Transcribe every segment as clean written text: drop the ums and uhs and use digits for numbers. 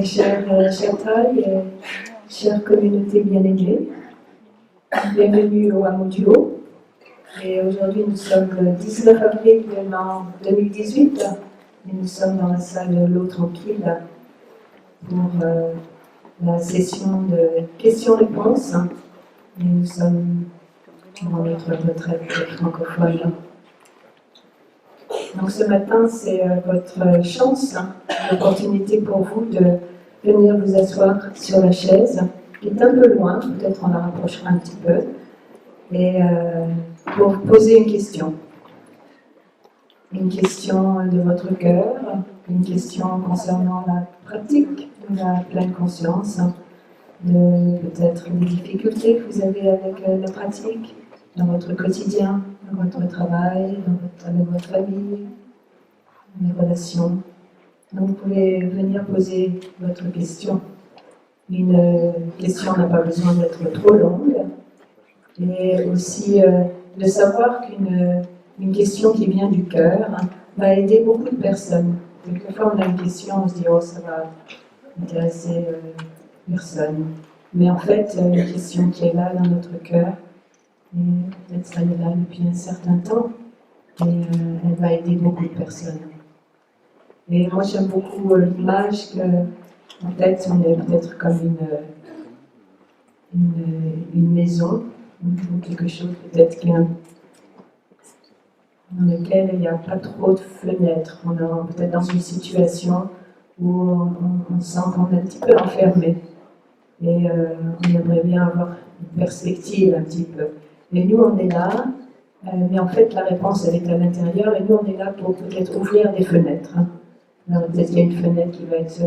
Chère taille et chère communauté bien-aimée, bienvenue au Hameau du Haut. Et aujourd'hui, nous sommes le 19 avril de l'an 2018 et nous sommes dans la salle de l'eau tranquille pour la session de questions-réponses. Et nous sommes dans notre retraite francophone. Donc ce matin, c'est votre chance, l'opportunité pour vous de venir vous asseoir sur la chaise, qui est un peu loin, peut-être on la rapprochera un petit peu, et pour vous poser une question. Une question de votre cœur, une question concernant la pratique de la pleine conscience, de peut-être des difficultés que vous avez avec la pratique, dans votre quotidien, dans votre travail, avec votre famille, les relations. Donc vous pouvez venir poser votre question. Une question n'a pas besoin d'être trop longue. Et aussi de savoir qu'une question qui vient du cœur va aider beaucoup de personnes. Quelquefois on a une question, on se dit « oh ça va intéresser personne ». Mais en fait, une question qui est là dans notre cœur, et peut-être ça est là depuis un certain temps, et elle va aider beaucoup de personnes. Et moi j'aime beaucoup l'image que, en fait, on est peut-être comme une maison, ou quelque chose peut-être dans lequel il n'y a pas trop de fenêtres. On est peut-être dans une situation où on sent qu'on est un petit peu enfermé. Et on aimerait bien avoir une perspective un petit peu. Et nous, on est là, mais en fait, la réponse, elle est à l'intérieur, et nous, on est là pour peut-être ouvrir des fenêtres. Alors, peut-être qu'il y a une fenêtre qui va être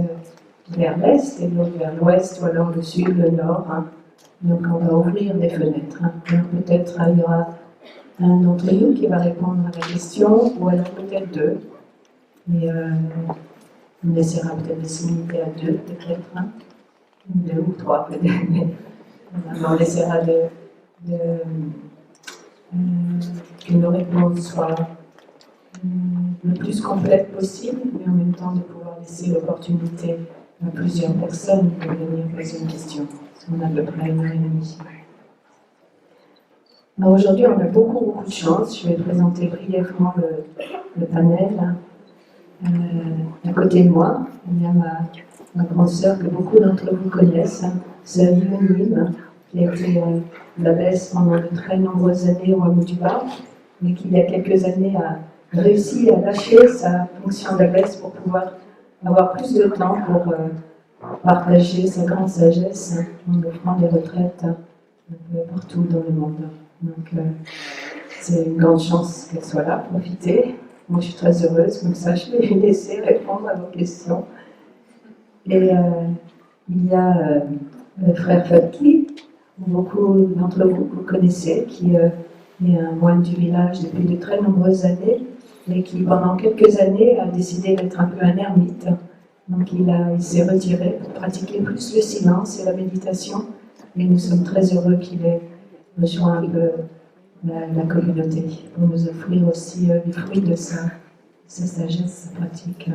vers l'est, et l'autre vers l'ouest, ou alors le sud, le nord. Donc, on va ouvrir des fenêtres. Donc, peut-être il y aura un d'entre nous qui va répondre à la question, ou alors peut-être deux. Et on essaiera peut-être de se limiter à deux, peut-être. Deux ou trois peut-être, mais on essaiera que nos réponses soient le plus complètes possible, mais en même temps de pouvoir laisser l'opportunité à plusieurs personnes de venir poser une question. On a à peu près 1h30. Alors aujourd'hui, on a beaucoup de chance. Je vais présenter brièvement le panel. À côté de moi, il y a ma grande sœur que beaucoup d'entre vous connaissent, sœur Yveline, qui a été l'abbesse pendant de très nombreuses années au Hameau du Bac, mais qui il y a quelques années a réussi à lâcher sa fonction d'abbesse pour pouvoir avoir plus de temps pour partager sa grande sagesse en offrant des retraites un peu partout dans le monde. Donc c'est une grande chance qu'elle soit là, profitez. Moi je suis très heureuse, comme ça je vais lui laisser répondre à vos questions. Et il y a le frère Fatki, beaucoup d'entre vous connaissez, qui est un moine du village depuis de très nombreuses années, mais qui pendant quelques années a décidé d'être un peu un ermite. Donc il s'est retiré pour pratiquer plus le silence et la méditation. Et nous sommes très heureux qu'il ait rejoint un peu la communauté pour nous offrir aussi les fruits de sa sagesse, sa pratique.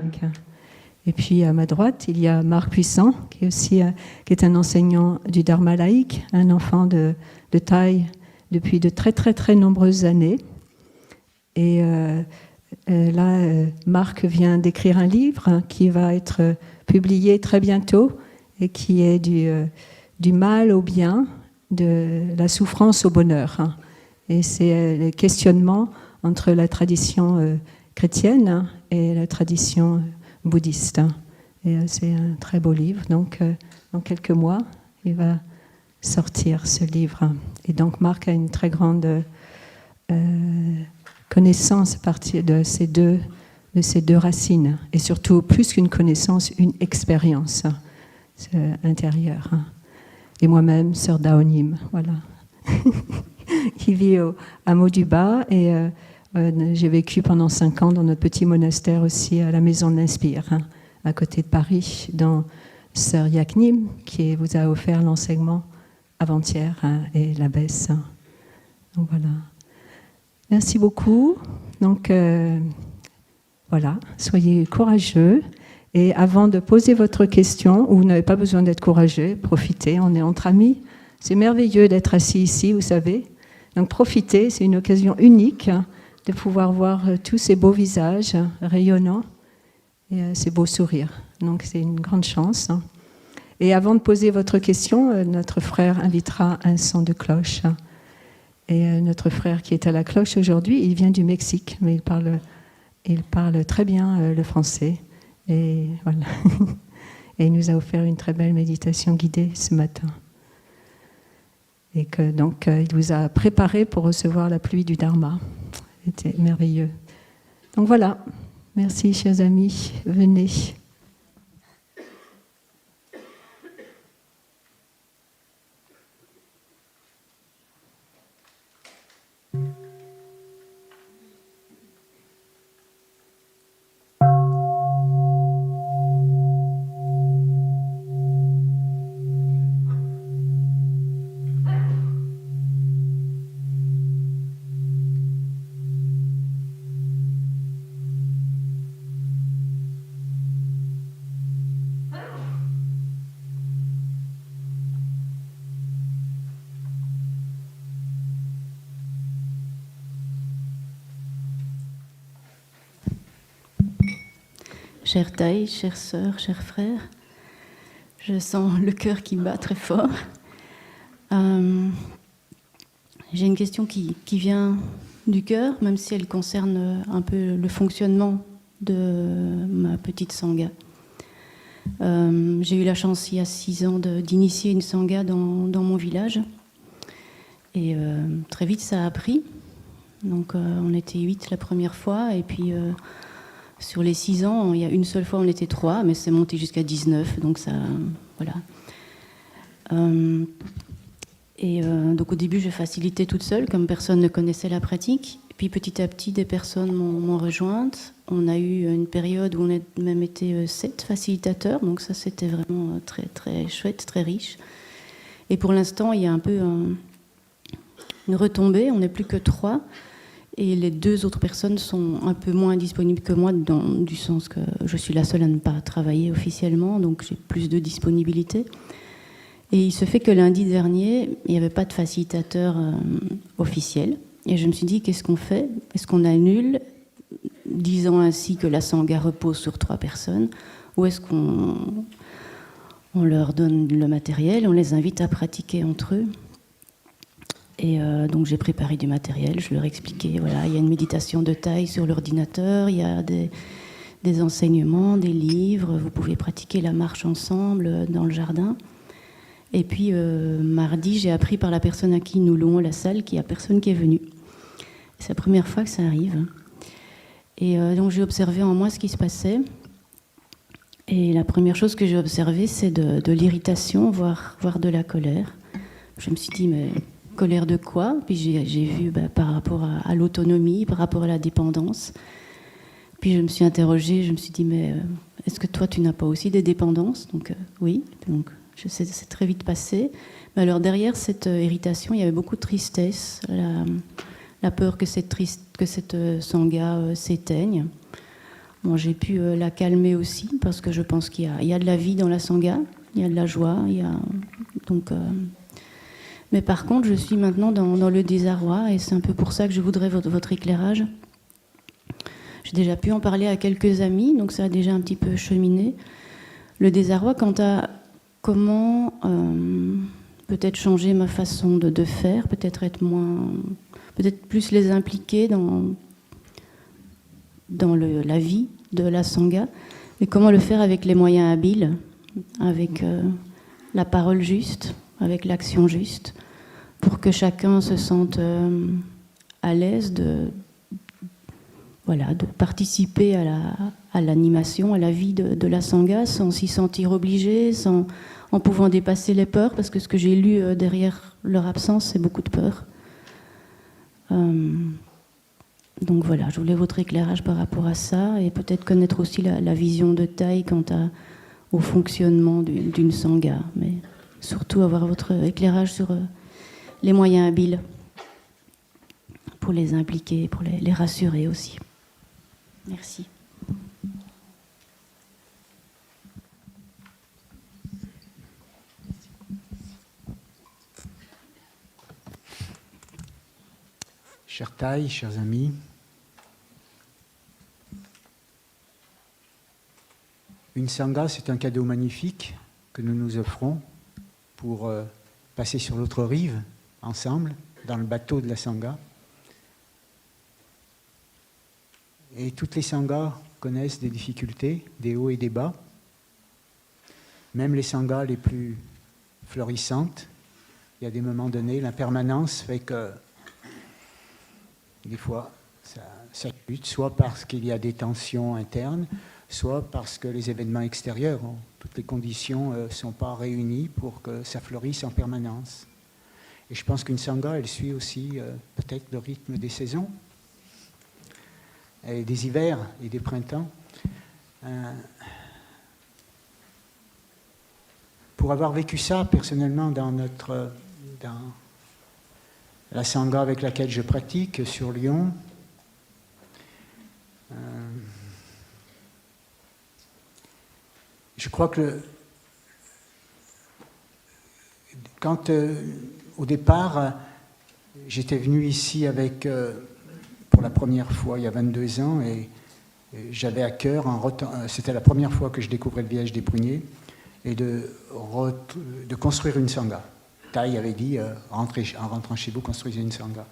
Et puis à ma droite, il y a Marc Puissant, qui est un enseignant du Dharma laïque, un enfant de taille depuis de très très très nombreuses années. Et là, Marc vient d'écrire un livre qui va être publié très bientôt et qui est du mal au bien, de la souffrance au bonheur. Et c'est le questionnement entre la tradition chrétienne et la tradition bouddhiste. Et c'est un très beau livre. Donc, dans quelques mois, il va sortir ce livre. Et donc, Marc a une très grande connaissance à partir de ces deux racines. Et surtout, plus qu'une connaissance, une expérience intérieure. Et moi-même, sœur Daonim, voilà. Qui vit au hameau du Bas. Et j'ai vécu pendant 5 ans dans notre petit monastère aussi, à la Maison de l'Inspire, à côté de Paris, dans sœur Yaknim, qui vous a offert l'enseignement avant-hier, et l'abbesse. Donc voilà. Merci beaucoup. Donc voilà, soyez courageux. Et avant de poser votre question, ou vous n'avez pas besoin d'être courageux, profitez, on est entre amis. C'est merveilleux d'être assis ici, vous savez. Donc profitez, c'est une occasion unique de pouvoir voir tous ces beaux visages rayonnants et ces beaux sourires. Donc c'est une grande chance. Et avant de poser votre question, notre frère invitera un son de cloche. Et notre frère qui est à la cloche aujourd'hui, il vient du Mexique, mais il parle très bien le français. Et voilà. Et il nous a offert une très belle méditation guidée ce matin. Et que donc il vous a préparé pour recevoir la pluie du Dharma. C'était merveilleux. Donc voilà. Merci, chers amis. Venez. Chère Taï, chère sœur, chers frères, je sens le cœur qui bat très fort. J'ai une question qui vient du cœur, même si elle concerne un peu le fonctionnement de ma petite sangha. J'ai eu la chance il y a 6 ans d'initier une sangha dans mon village. Et très vite ça a pris. Donc on était 8 la première fois et puis... sur les 6 ans, il y a une seule fois on était 3, mais c'est monté jusqu'à 19, donc ça, voilà. Donc au début, je facilitais toute seule, comme personne ne connaissait la pratique. Et puis petit à petit, des personnes m'ont rejointe. On a eu une période où on a même été 7 facilitateurs, donc ça c'était vraiment très, très chouette, très riche. Et pour l'instant, il y a un peu une retombée, on n'est plus que 3. Et les 2 autres personnes sont un peu moins disponibles que moi, du sens que je suis la seule à ne pas travailler officiellement, donc j'ai plus de disponibilité. Et il se fait que lundi dernier, il n'y avait pas de facilitateur officiel. Et je me suis dit, qu'est-ce qu'on fait ? Est-ce qu'on annule, disant ainsi que la sangha repose sur 3 personnes, ou est-ce qu'on leur donne le matériel, on les invite à pratiquer entre eux ? Et donc j'ai préparé du matériel, je leur ai expliqué, voilà, il y a une méditation de taille sur l'ordinateur, il y a des enseignements, des livres, vous pouvez pratiquer la marche ensemble dans le jardin. Et puis mardi, j'ai appris par la personne à qui nous louons la salle qu'il n'y a personne qui est venu. C'est la première fois que ça arrive. Et donc j'ai observé en moi ce qui se passait. Et la première chose que j'ai observée, c'est de l'irritation, voire de la colère. Je me suis dit, mais colère de quoi? Puis j'ai vu par rapport à l'autonomie, par rapport à la dépendance. Puis je me suis interrogée, je me suis dit, mais est-ce que toi, tu n'as pas aussi des dépendances? Donc oui, donc c'est très vite passé. Mais alors derrière cette irritation, il y avait beaucoup de tristesse, la peur que cette sangha s'éteigne. Bon, j'ai pu la calmer aussi, parce que je pense qu'il y a de la vie dans la sangha, il y a de la joie, mais par contre, je suis maintenant dans le désarroi, et c'est un peu pour ça que je voudrais votre éclairage. J'ai déjà pu en parler à quelques amis, donc ça a déjà un petit peu cheminé. Le désarroi quant à comment peut-être changer ma façon de faire, peut-être plus les impliquer dans la vie de la sangha, mais comment le faire avec les moyens habiles, avec la parole juste, avec l'action juste, pour que chacun se sente à l'aise de participer à l'animation, à la vie de la sangha, sans s'y sentir obligé, en pouvant dépasser les peurs, parce que ce que j'ai lu derrière leur absence, c'est beaucoup de peur. Donc voilà, je voulais votre éclairage par rapport à ça, et peut-être connaître aussi la vision de Thay quant au fonctionnement d'une sangha, mais surtout avoir votre éclairage sur les moyens habiles pour les impliquer, pour les rassurer aussi. Merci. Chers Thay, chers amis, une sangha, c'est un cadeau magnifique que nous nous offrons pour passer sur l'autre rive, ensemble, dans le bateau de la sangha. Et toutes les sanghas connaissent des difficultés, des hauts et des bas. Même les sanghas les plus florissantes, il y a des moments donnés, l'impermanence fait que des fois ça chute, soit parce qu'il y a des tensions internes, soit parce que les événements extérieurs, toutes les conditions ne sont pas réunies pour que ça fleurisse en permanence. Et je pense qu'une sangha, elle suit aussi peut-être le rythme des saisons, et des hivers et des printemps. Pour avoir vécu ça personnellement dans la sangha avec laquelle je pratique sur Lyon, je crois que quand au départ j'étais venu ici avec pour la première fois il y a 22 ans, et j'avais à cœur, c'était la première fois que je découvrais le village des Pruniers, et de construire une sangha. Thay avait dit, en rentrant chez vous, construisez une sangha.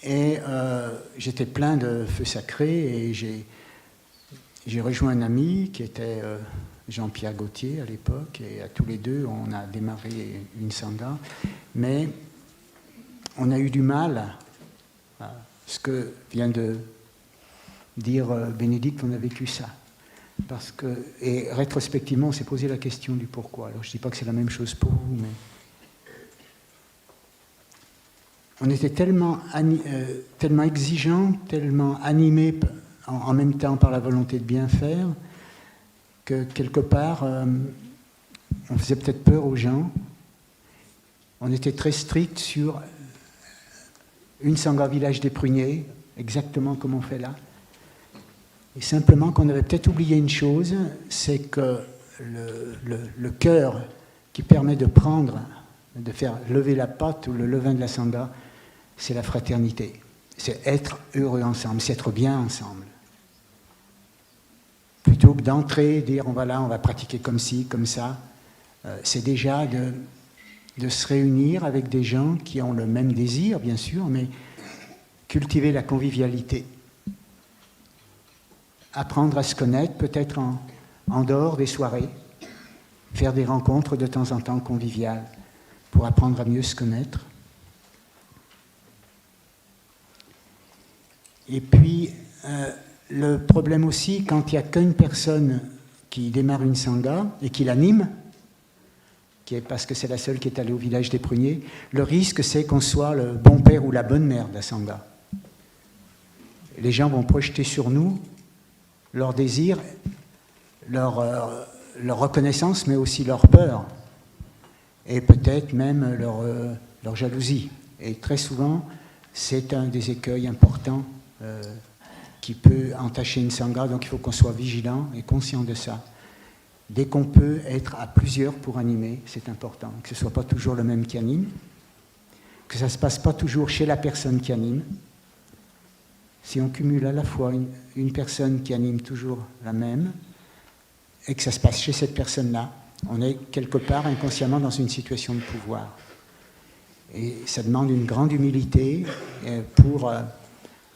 Et j'étais plein de feu sacré, et j'ai rejoint un ami qui était Jean-Pierre Gauthier à l'époque, et à tous les deux, on a démarré une sangha. Mais on a eu du mal, ce que vient de dire Bénédicte, on a vécu ça. Et rétrospectivement, on s'est posé la question du pourquoi. Alors je ne dis pas que c'est la même chose pour vous, mais on était tellement exigeants, tellement animés en même temps par la volonté de bien faire, que quelque part, on faisait peut-être peur aux gens. On était très strict sur une sangha village des Pruniers, exactement comme on fait là. Et simplement qu'on avait peut-être oublié une chose, c'est que le cœur qui permet de faire lever la patte ou le levain de la sangha, c'est la fraternité. C'est être heureux ensemble, c'est être bien ensemble. Plutôt que d'entrer, dire on va pratiquer comme ci, comme ça, c'est déjà de se réunir avec des gens qui ont le même désir, bien sûr, mais cultiver la convivialité. Apprendre à se connaître, peut-être en dehors des soirées, faire des rencontres de temps en temps conviviales pour apprendre à mieux se connaître. Et puis, le problème aussi, quand il n'y a qu'une personne qui démarre une sangha et qui l'anime, parce que c'est la seule qui est allée au village des pruniers. Le risque, c'est qu'on soit le bon père ou la bonne mère de la Sangha. Les gens vont projeter sur nous leurs désirs, leur reconnaissance, mais aussi leur peur, et peut-être même leur jalousie. Et très souvent, c'est un des écueils importants qui peut entacher une Sangha, donc il faut qu'on soit vigilant et conscient de ça. Dès qu'on peut être à plusieurs pour animer, c'est important, que ce ne soit pas toujours le même qui anime, que ça ne se passe pas toujours chez la personne qui anime. Si on cumule à la fois une personne qui anime toujours la même, et que ça se passe chez cette personne-là, on est quelque part inconsciemment dans une situation de pouvoir. Et ça demande une grande humilité pour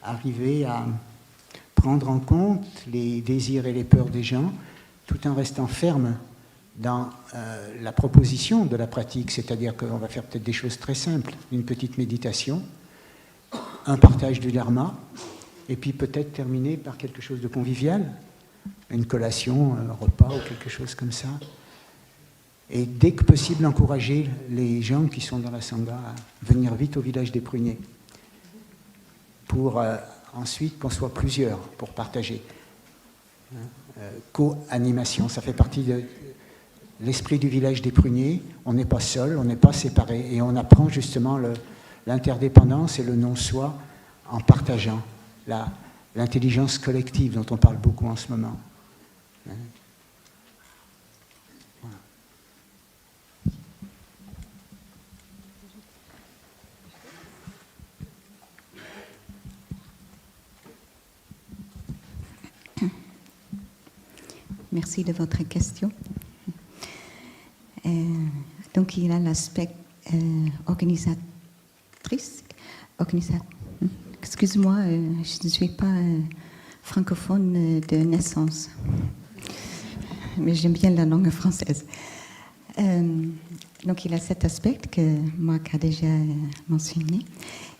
arriver à prendre en compte les désirs et les peurs des gens, tout en restant ferme dans la proposition de la pratique, c'est-à-dire qu'on va faire peut-être des choses très simples, une petite méditation, un partage du dharma, et puis peut-être terminer par quelque chose de convivial, une collation, un repas ou quelque chose comme ça. Et dès que possible, encourager les gens qui sont dans la Sangha à venir vite au village des pruniers, pour ensuite qu'on soit plusieurs pour partager. Co-animation, ça fait partie de l'esprit du village des pruniers. On n'est pas seul, on n'est pas séparés, et on apprend justement l'interdépendance et le non-soi en partageant l'intelligence collective dont on parle beaucoup en ce moment. Voilà. Merci de votre question. Donc, il y a l'aspect organisatrice. Excuse-moi, je ne suis pas francophone de naissance, mais j'aime bien la langue française. Donc, il y a cet aspect que Marc a déjà mentionné,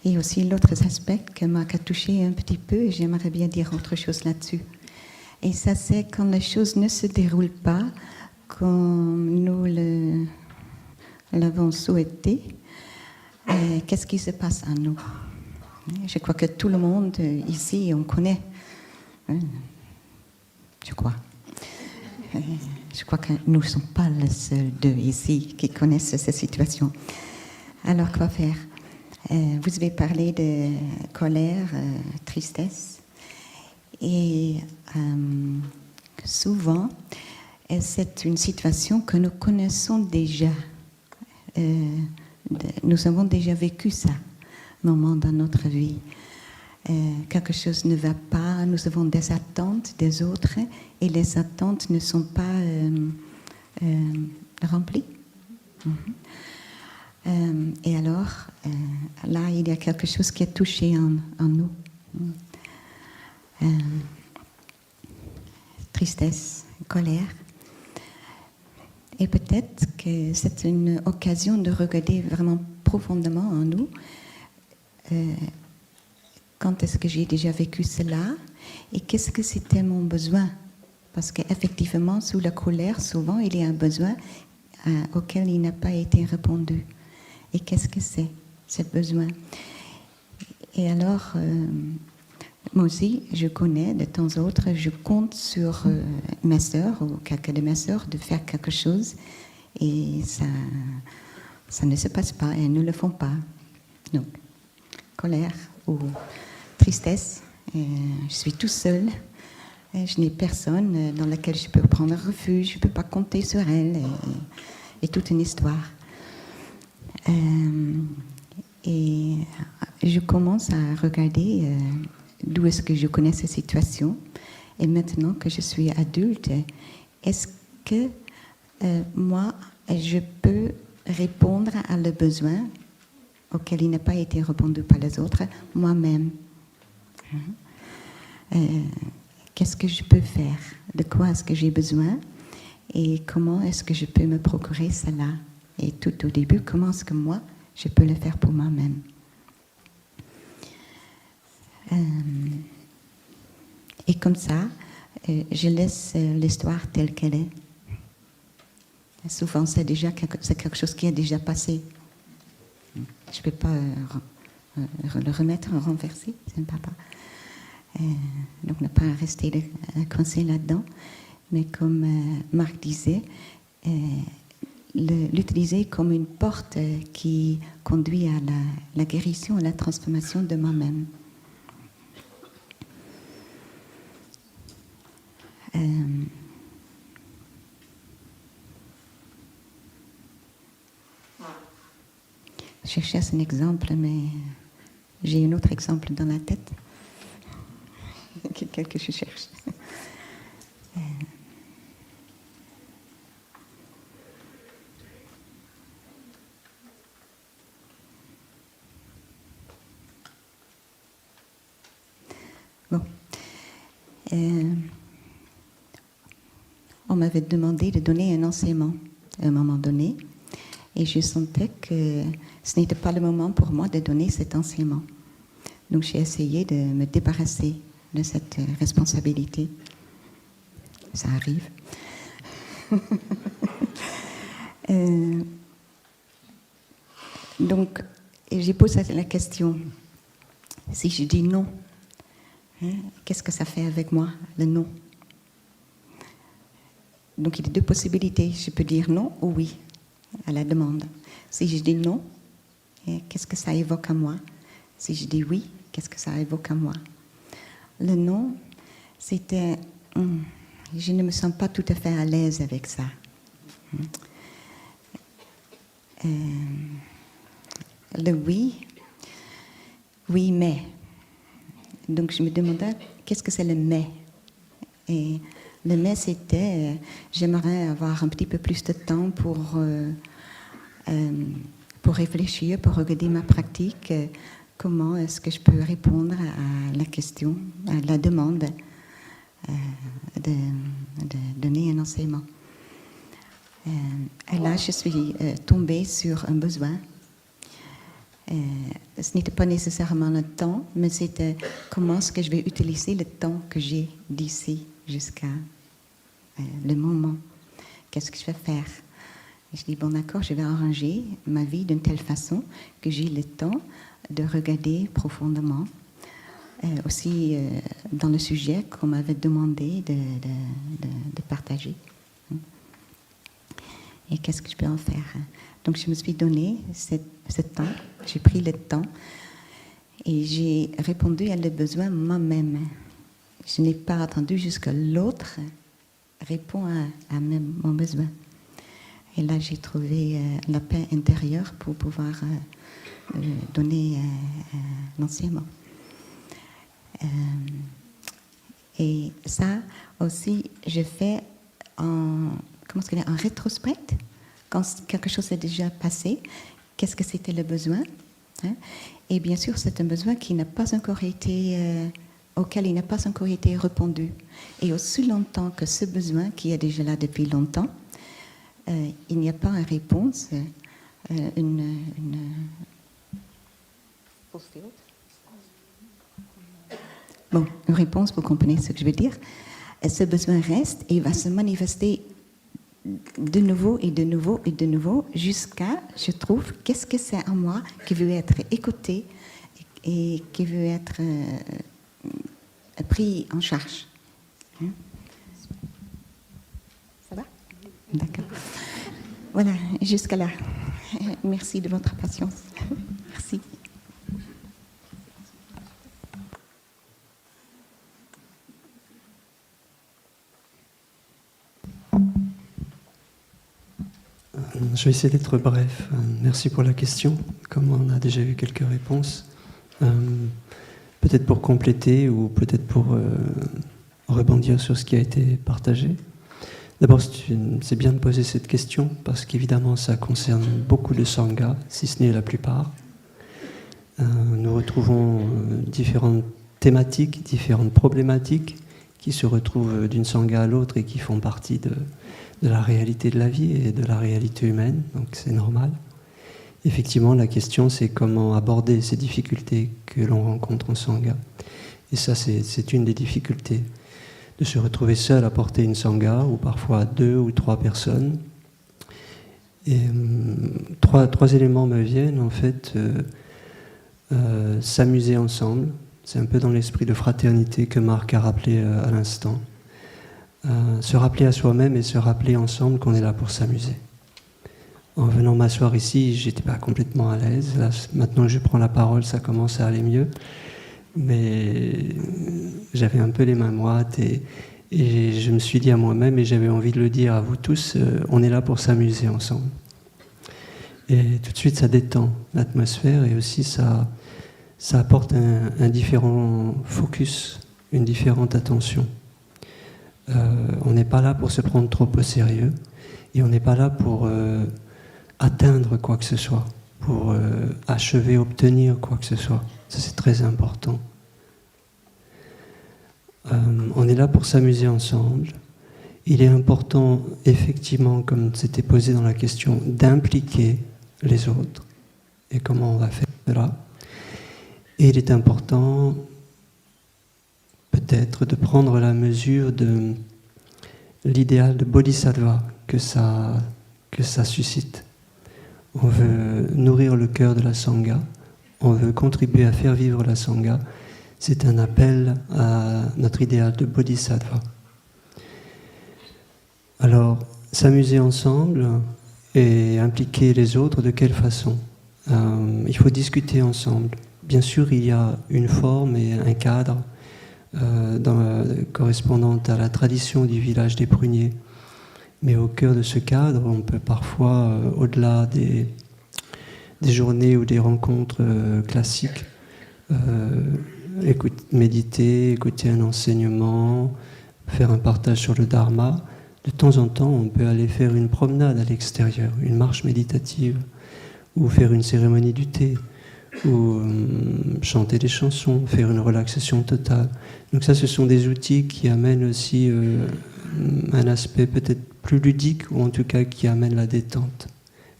et aussi l'autre aspect que Marc a touché un petit peu, et j'aimerais bien dire autre chose là-dessus. Et ça, c'est quand les choses ne se déroulent pas comme nous l'avons souhaité, qu'est-ce qui se passe à nous? Je crois que tout le monde ici, on connaît, je crois. Je crois que nous ne sommes pas les seuls deux ici qui connaissent cette situation. Alors, quoi faire? Vous avez parlé de colère, tristesse, et souvent, c'est une situation que nous connaissons déjà. Nous avons déjà vécu ça, un moment dans notre vie. Quelque chose ne va pas, nous avons des attentes des autres et les attentes ne sont pas remplies. Et alors, là, il y a quelque chose qui est touché en nous. Tristesse, colère. Et peut-être que c'est une occasion de regarder vraiment profondément en nous. Quand est-ce que j'ai déjà vécu cela et qu'est-ce que c'était mon besoin? Parce qu'effectivement, sous la colère, souvent, il y a un besoin auquel il n'a pas été répondu. Et qu'est-ce que c'est, ce besoin? Et alors, moi aussi, je connais de temps en temps, je compte sur ma sœur ou quelqu'un de mes sœurs de faire quelque chose et ça ne se passe pas, elles ne le font pas. Donc, colère ou tristesse, je suis tout seul, je n'ai personne dans laquelle je peux prendre refuge, je ne peux pas compter sur elle et toute une histoire. Et je commence à regarder d'où est-ce que je connais cette situation. Et maintenant que je suis adulte, est-ce que moi, je peux répondre à le besoin auquel il n'a pas été répondu par les autres, moi-même? Qu'est-ce que je peux faire? De quoi est-ce que j'ai besoin? Et comment est-ce que je peux me procurer cela? Et tout au début, comment est-ce que moi, je peux le faire pour moi-même? Et comme ça, je laisse l'histoire telle qu'elle est. Souvent, c'est quelque chose qui est déjà passé. Je ne peux pas le remettre, renverser, ça ne va pas. Donc, ne pas rester coincé là-dedans. Mais comme Marc disait, l'utiliser comme une porte qui conduit à la guérison, à la transformation de moi-même. Je cherche un exemple, mais j'ai un autre exemple dans la tête. Quelqu'un que je cherche. Bon. On m'avait demandé de donner un enseignement à un moment donné, et je sentais que ce n'était pas le moment pour moi de donner cet enseignement. Donc j'ai essayé de me débarrasser de cette responsabilité. Ça arrive. Donc j'ai posé la question, si je dis non, qu'est-ce que ça fait avec moi, le non? Donc il y a deux possibilités. Je peux dire non ou oui à la demande. Si je dis non, qu'est-ce que ça évoque à moi? Si je dis oui, qu'est-ce que ça évoque à moi? Le non, c'était je ne me sens pas tout à fait à l'aise avec ça. Le oui, oui mais. Donc je me demandais qu'est-ce que c'est le mais? Et le mais c'était j'aimerais avoir un petit peu plus de temps pour réfléchir, pour regarder ma pratique, comment est-ce que je peux répondre à la question, à la demande de donner un enseignement. Et là, je suis tombée sur un besoin. Ce n'était pas nécessairement le temps, mais c'était comment est-ce que je vais utiliser le temps que j'ai d'ici jusqu'à le moment. Qu'est-ce que je vais faire? Et je dis, bon d'accord, je vais arranger ma vie d'une telle façon que j'ai le temps de regarder profondément, aussi dans le sujet qu'on m'avait demandé de partager. Et qu'est-ce que je peux en faire? Donc je me suis donné ce temps, j'ai pris le temps et j'ai répondu à le besoin moi-même. Je n'ai pas attendu jusqu'à l'autre répond à mon besoin. Et là, j'ai trouvé la paix intérieure pour pouvoir donner l'enseignement. Et ça aussi, je fais en rétrospect, quand quelque chose est déjà passé, qu'est-ce que c'était le besoin, hein? Et bien sûr, c'est un besoin qui n'a pas encore été, auquel il n'a pas encore été répondu. Et aussi longtemps que ce besoin, qui est déjà là depuis longtemps, il n'y a pas une réponse, une réponse, vous comprenez ce que je veux dire. Ce besoin reste et va se manifester de nouveau et de nouveau et de nouveau jusqu'à, je trouve, qu'est-ce que c'est en moi qui veut être écouté et qui veut être pris en charge. Hein? Ça va? D'accord. Voilà, jusqu'à là. Merci de votre patience. Merci. Je vais essayer d'être bref. Merci pour la question. Comme on a déjà eu quelques réponses, peut-être pour compléter ou peut-être pour rebondir sur ce qui a été partagé. D'abord, c'est bien de poser cette question parce qu'évidemment, ça concerne beaucoup de sanghas, si ce n'est la plupart. Nous retrouvons différentes thématiques, différentes problématiques qui se retrouvent d'une sangha à l'autre et qui font partie de la réalité de la vie et de la réalité humaine, donc c'est normal. Effectivement, la question, c'est comment aborder ces difficultés que l'on rencontre en sangha. Et ça, c'est une des difficultés, de se retrouver seul à porter une sangha, ou parfois 2 ou 3 personnes, Et trois éléments me viennent, en fait. S'amuser ensemble, c'est un peu dans l'esprit de fraternité que Marc a rappelé à l'instant. Se rappeler à soi-même et se rappeler ensemble qu'on est là pour s'amuser. En venant m'asseoir ici, j'étais pas complètement à l'aise. Là, maintenant que je prends la parole, ça commence à aller mieux. Mais j'avais un peu les mains moites et je me suis dit à moi-même, et j'avais envie de le dire à vous tous, on est là pour s'amuser ensemble. Et tout de suite, ça détend l'atmosphère et aussi ça apporte un différent focus, une différente attention. On n'est pas là pour se prendre trop au sérieux et on n'est pas là pour atteindre quoi que ce soit, pour achever, obtenir quoi que ce soit. Ça, c'est très important. On est là pour s'amuser ensemble. Il est important, effectivement, comme c'était posé dans la question, d'impliquer les autres. Et comment on va faire cela? Et il est important, peut-être, de prendre la mesure de l'idéal de bodhisattva que ça suscite. On veut nourrir le cœur de la Sangha, on veut contribuer à faire vivre la Sangha. C'est un appel à notre idéal de bodhisattva. Alors, s'amuser ensemble et impliquer les autres, de quelle façon? Il faut discuter ensemble. Bien sûr, il y a une forme et un cadre correspondant à la tradition du village des pruniers. Mais au cœur de ce cadre, on peut parfois, au-delà des journées ou des rencontres classiques, méditer, écouter un enseignement, faire un partage sur le dharma. De temps en temps, on peut aller faire une promenade à l'extérieur, une marche méditative, ou faire une cérémonie du thé, ou chanter des chansons, faire une relaxation totale. Donc ça, ce sont des outils qui amènent aussi un aspect peut-être plus ludique, ou en tout cas qui amènent la détente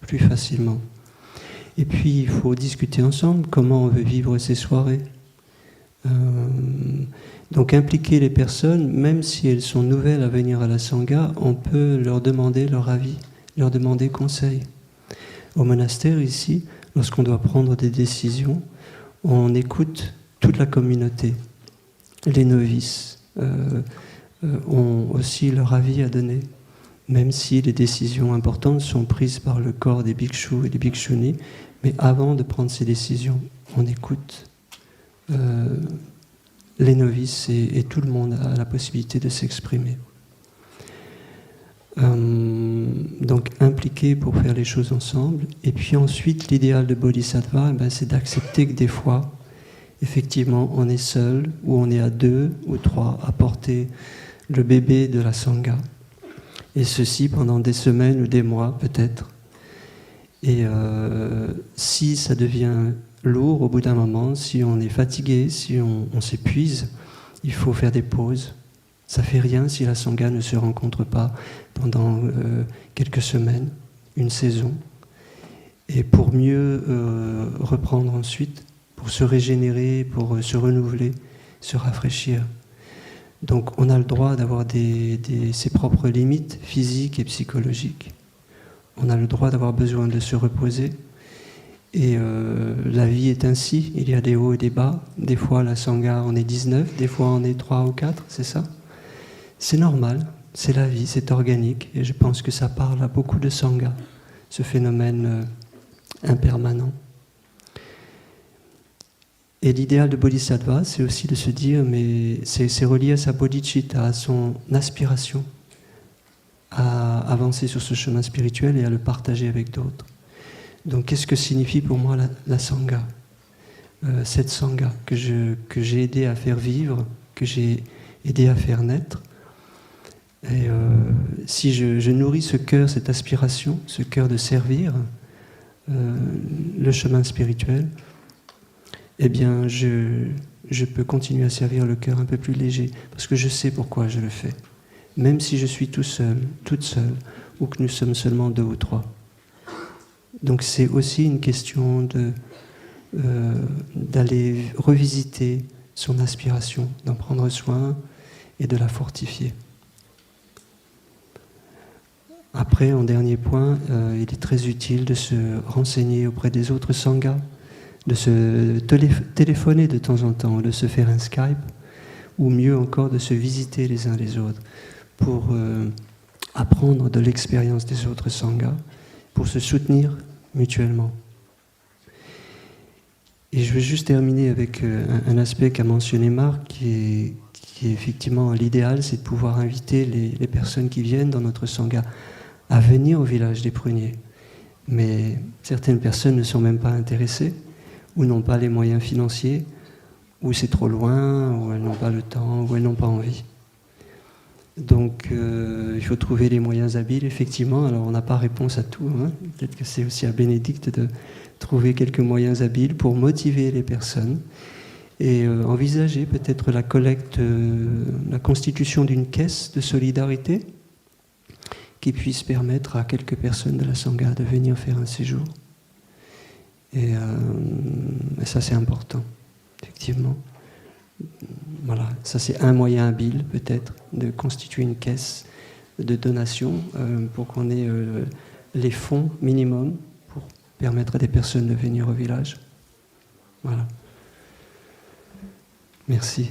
plus facilement. Et puis, il faut discuter ensemble comment on veut vivre ces soirées. Donc impliquer les personnes, même si elles sont nouvelles à venir à la Sangha, on peut leur demander leur avis, leur demander conseil. Au monastère ici, lorsqu'on doit prendre des décisions, on écoute toute la communauté. Les novices ont aussi leur avis à donner, même si les décisions importantes sont prises par le corps des bhikshus et des bhikshunis. Mais avant de prendre ces décisions, on écoute les novices et tout le monde a la possibilité de s'exprimer. Donc impliquer pour faire les choses ensemble. Et puis ensuite, l'idéal de Bodhisattva, c'est d'accepter que des fois, effectivement, on est seul, ou on est à 2 ou 3 à porter le bébé de la Sangha. Et ceci pendant des semaines ou des mois peut-être. Et si ça devient lourd au bout d'un moment, si on est fatigué, si on s'épuise, il faut faire des pauses. Ça fait rien si la Sangha ne se rencontre pas pendant quelques semaines, une saison. Et pour mieux reprendre ensuite, pour se régénérer, pour se renouveler, se rafraîchir. Donc on a le droit d'avoir ses propres limites physiques et psychologiques. On a le droit d'avoir besoin de se reposer. Et la vie est ainsi, il y a des hauts et des bas. Des fois, la Sangha, on est 19, des fois, on est 3 ou 4, c'est ça? C'est normal, c'est la vie, c'est organique. Et je pense que ça parle à beaucoup de Sangha, ce phénomène impermanent. Et l'idéal de Bodhisattva, c'est aussi de se dire, mais c'est relié à sa bodhicitta, à son aspiration à avancer sur ce chemin spirituel et à le partager avec d'autres. Donc, qu'est-ce que signifie pour moi la Sangha? Cette Sangha que j'ai aidé à faire vivre, que j'ai aidé à faire naître. Et si je nourris ce cœur, cette aspiration, ce cœur de servir le chemin spirituel, eh bien, je peux continuer à servir le cœur un peu plus léger, parce que je sais pourquoi je le fais. Même si je suis tout seul, toute seule, ou que nous sommes seulement 2 ou 3. Donc c'est aussi une question d'aller revisiter son aspiration, d'en prendre soin et de la fortifier. Après, en dernier point, il est très utile de se renseigner auprès des autres sanghas, de se téléphoner de temps en temps, de se faire un Skype, ou mieux encore de se visiter les uns les autres pour apprendre de l'expérience des autres sanghas, pour se soutenir mutuellement. Et je veux juste terminer avec un aspect qu'a mentionné Marc, qui est effectivement l'idéal, c'est de pouvoir inviter les personnes qui viennent dans notre sangha à venir au village des Pruniers. Mais certaines personnes ne sont même pas intéressées, ou n'ont pas les moyens financiers, ou c'est trop loin, ou elles n'ont pas le temps, ou elles n'ont pas envie. Donc il faut trouver les moyens habiles, effectivement. Alors on n'a pas réponse à tout, hein. Peut-être que c'est aussi à Bénédicte de trouver quelques moyens habiles pour motiver les personnes et envisager peut-être la collecte, la constitution d'une caisse de solidarité qui puisse permettre à quelques personnes de la Sangha de venir faire un séjour. Et ça, c'est important, effectivement. Voilà, ça c'est un moyen habile, peut-être, de constituer une caisse de donation pour qu'on ait les fonds minimum pour permettre à des personnes de venir au village. Voilà. Merci.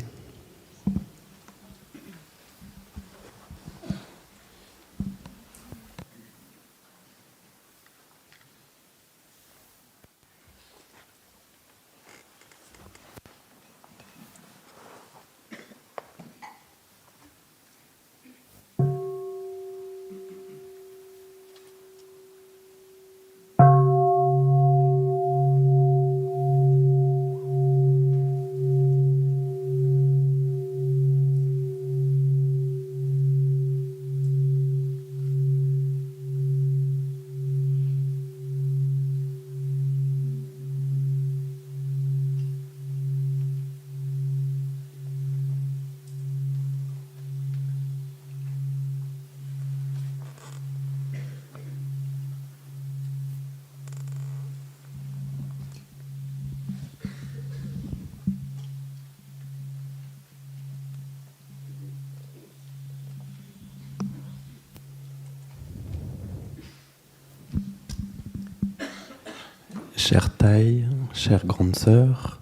Chère Thaï, chère grande sœur,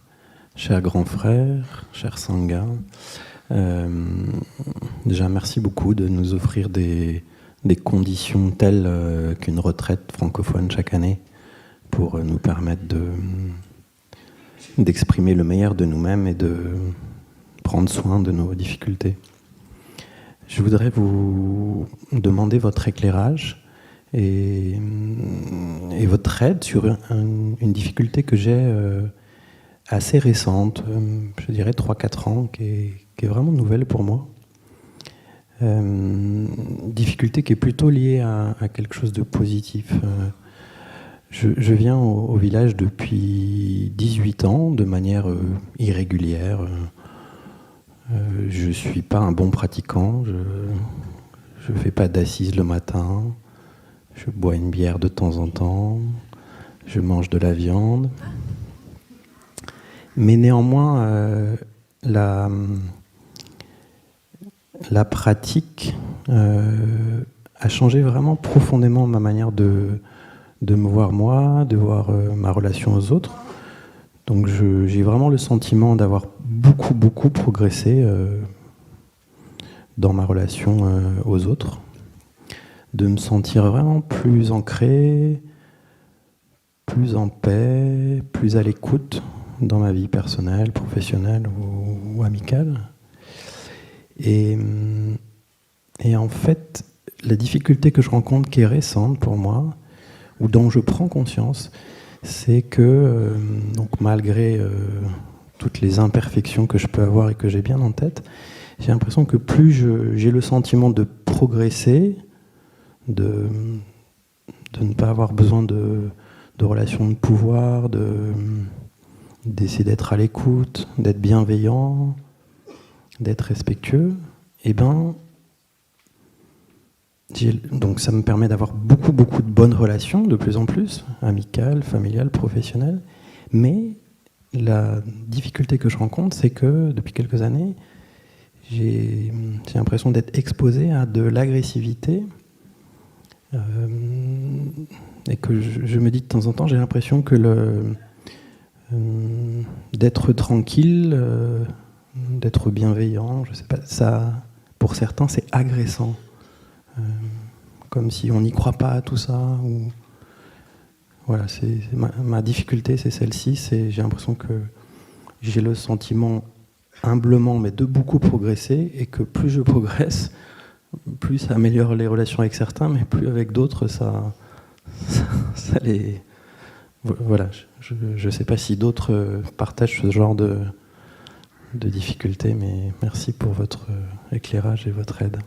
cher grand frère, cher Sangha, déjà merci beaucoup de nous offrir des conditions telles qu'une retraite francophone chaque année pour nous permettre d'exprimer le meilleur de nous-mêmes et de prendre soin de nos difficultés. Je voudrais vous demander votre éclairage et votre aide sur une difficulté que j'ai assez récente, je dirais 3-4 ans, qui est vraiment nouvelle pour moi. Difficulté qui est plutôt liée à quelque chose de positif. Je viens au village depuis 18 ans, de manière irrégulière. Je ne suis pas un bon pratiquant, je ne fais pas d'assises le matin, je bois une bière de temps en temps, je mange de la viande. Mais néanmoins, la pratique a changé vraiment profondément ma manière de me voir moi, de voir ma relation aux autres. Donc j'ai vraiment le sentiment d'avoir beaucoup progressé dans ma relation aux autres, de me sentir vraiment plus ancré, plus en paix, plus à l'écoute dans ma vie personnelle, professionnelle ou amicale. Et en fait, la difficulté que je rencontre, qui est récente pour moi, ou dont je prends conscience, c'est que, donc malgré toutes les imperfections que je peux avoir et que j'ai bien en tête, j'ai l'impression que plus j'ai le sentiment de progresser, de ne pas avoir besoin de relations de pouvoir, d'essayer d'être à l'écoute, d'être bienveillant, d'être respectueux, et donc ça me permet d'avoir beaucoup de bonnes relations, de plus en plus, amicales, familiales, professionnelles. Mais la difficulté que je rencontre, c'est que depuis quelques années, j'ai l'impression d'être exposé à de l'agressivité Et que je me dis de temps en temps, j'ai l'impression que d'être tranquille, d'être bienveillant, je sais pas, ça, pour certains, c'est agressant. Comme si on n'y croit pas à tout ça. Ou... Voilà, c'est ma difficulté, c'est celle-ci. J'ai l'impression que j'ai le sentiment, humblement, mais de beaucoup progresser, et que plus je progresse, plus ça améliore les relations avec certains, mais plus avec d'autres, ça les... Voilà, je ne sais pas si d'autres partagent ce genre de difficultés, mais merci pour votre éclairage et votre aide.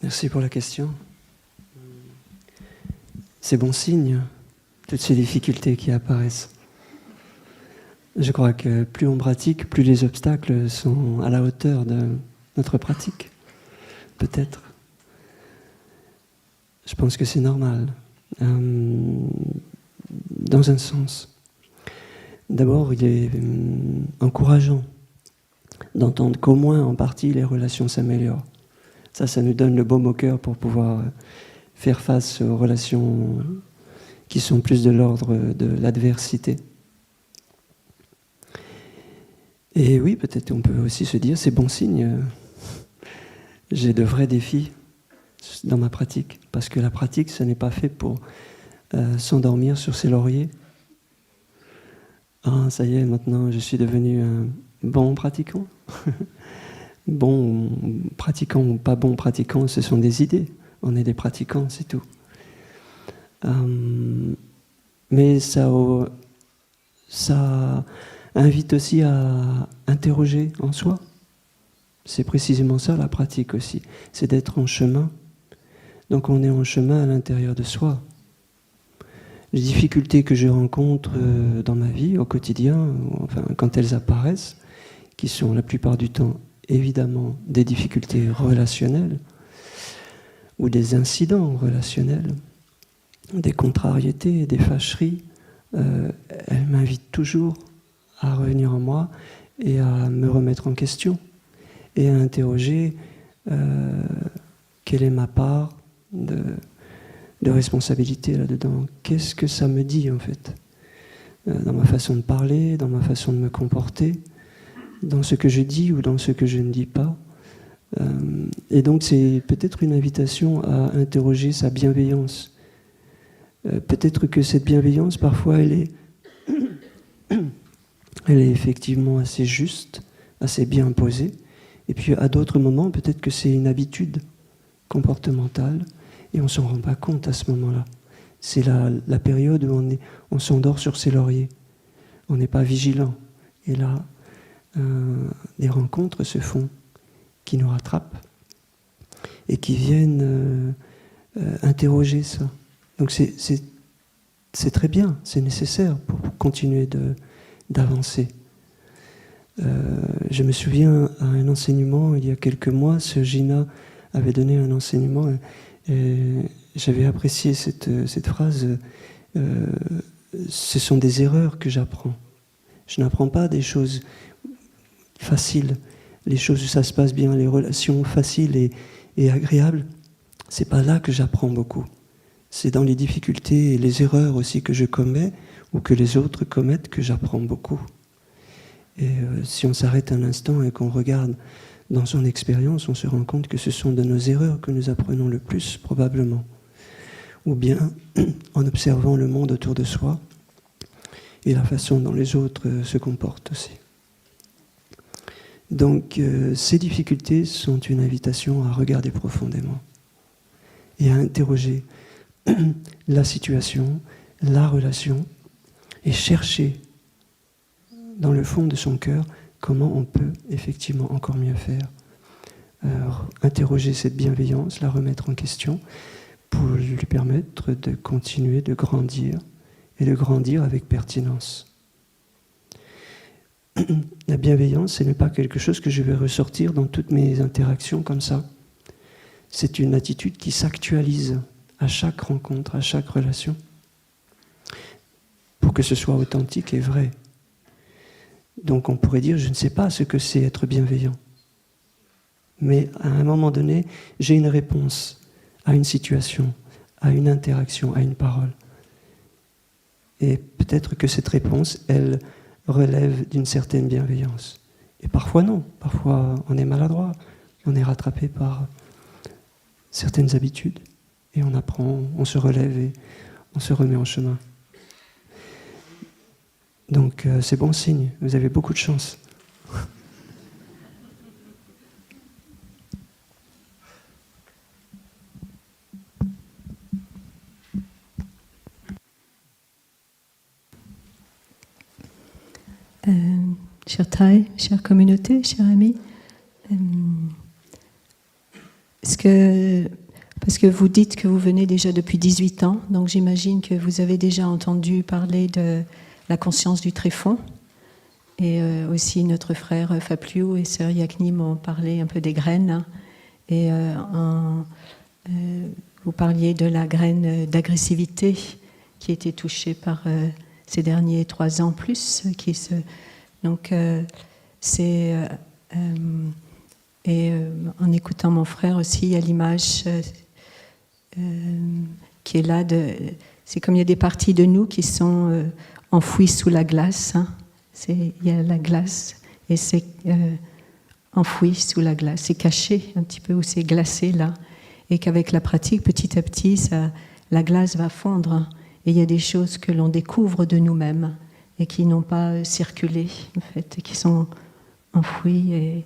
Merci pour la question. C'est bon signe, toutes ces difficultés qui apparaissent. Je crois que plus on pratique, plus les obstacles sont à la hauteur de notre pratique. Peut-être. Je pense que c'est normal. Dans un sens. D'abord, il est encourageant d'entendre qu'au moins en partie les relations s'améliorent. Ça nous donne le baume au cœur pour pouvoir faire face aux relations qui sont plus de l'ordre de l'adversité. Et oui, peut-être on peut aussi se dire, c'est bon signe, j'ai de vrais défis dans ma pratique, parce que la pratique, ce n'est pas fait pour s'endormir sur ses lauriers. Ah, ça y est, maintenant je suis devenu un bon pratiquant. Bon pratiquant ou pas bon pratiquant, ce sont des idées. On est des pratiquants, c'est tout. Mais ça invite aussi à interroger en soi. C'est précisément ça la pratique aussi, c'est d'être en chemin. Donc on est en chemin à l'intérieur de soi. Les difficultés que je rencontre dans ma vie, au quotidien, enfin quand elles apparaissent, qui sont la plupart du temps évidemment des difficultés relationnelles ou des incidents relationnels, des contrariétés, des fâcheries, elles m'invitent toujours à revenir en moi et à me remettre en question et à interroger quelle est ma part de responsabilité là-dedans. Qu'est-ce que ça me dit en fait dans ma façon de parler, dans ma façon de me comporter, dans ce que je dis ou dans ce que je ne dis pas. Et donc c'est peut-être une invitation à interroger sa bienveillance. Peut-être que cette bienveillance, parfois, elle est effectivement assez juste, assez bien posée. Et puis à d'autres moments, peut-être que c'est une habitude comportementale et on ne s'en rend pas compte à ce moment-là. C'est la période où on s'endort sur ses lauriers. On n'est pas vigilant. Et là, des rencontres se font qui nous rattrapent et qui viennent interroger ça. Donc c'est très bien, c'est nécessaire pour continuer d'avancer. Je me souviens à un enseignement, il y a quelques mois, Sœur Gina avait donné un enseignement et j'avais apprécié cette phrase ce sont des erreurs que j'apprends. Je n'apprends pas des choses faciles, les choses où ça se passe bien, les relations faciles et agréables. C'est pas là que j'apprends beaucoup. C'est dans les difficultés et les erreurs aussi que je commets ou que les autres commettent que j'apprends beaucoup. Et si on s'arrête un instant et qu'on regarde dans son expérience, on se rend compte que ce sont de nos erreurs que nous apprenons le plus, probablement. Ou bien en observant le monde autour de soi et la façon dont les autres se comportent aussi. Donc ces difficultés sont une invitation à regarder profondément et à interroger la situation, la relation, et chercher dans le fond de son cœur comment on peut effectivement encore mieux faire interroger cette bienveillance, la remettre en question, pour lui permettre de continuer de grandir, et de grandir avec pertinence. La bienveillance, ce n'est pas quelque chose que je vais ressortir dans toutes mes interactions comme ça. C'est une attitude qui s'actualise à chaque rencontre, à chaque relation, pour que ce soit authentique et vrai. Donc on pourrait dire, je ne sais pas ce que c'est être bienveillant. Mais à un moment donné, j'ai une réponse à une situation, à une interaction, à une parole. Et peut-être que cette réponse, elle relève d'une certaine bienveillance. Et parfois non, parfois on est maladroit, on est rattrapé par certaines habitudes, et on apprend, on se relève et on se remet en chemin. Donc c'est bon signe, vous avez beaucoup de chance. Cher Thay, chère communauté, chers amis, parce que vous dites que vous venez déjà depuis 18 ans, donc j'imagine que vous avez déjà entendu parler de la conscience du tréfonds, et aussi notre frère Fapliou et sœur Yakni m'ont parlé un peu des graines, et vous parliez de la graine d'agressivité qui a été touchée par ces derniers 3 ans plus, donc c'est et en écoutant mon frère aussi, il y a l'image qui est là. C'est comme il y a des parties de nous qui sont enfouies sous la glace. Hein. Il y a la glace et c'est enfoui sous la glace. C'est caché un petit peu ou c'est glacé là. Et qu'avec la pratique, petit à petit, la glace va fondre. Et il y a des choses que l'on découvre de nous-mêmes et qui n'ont pas circulé, en fait, et qui sont enfouies et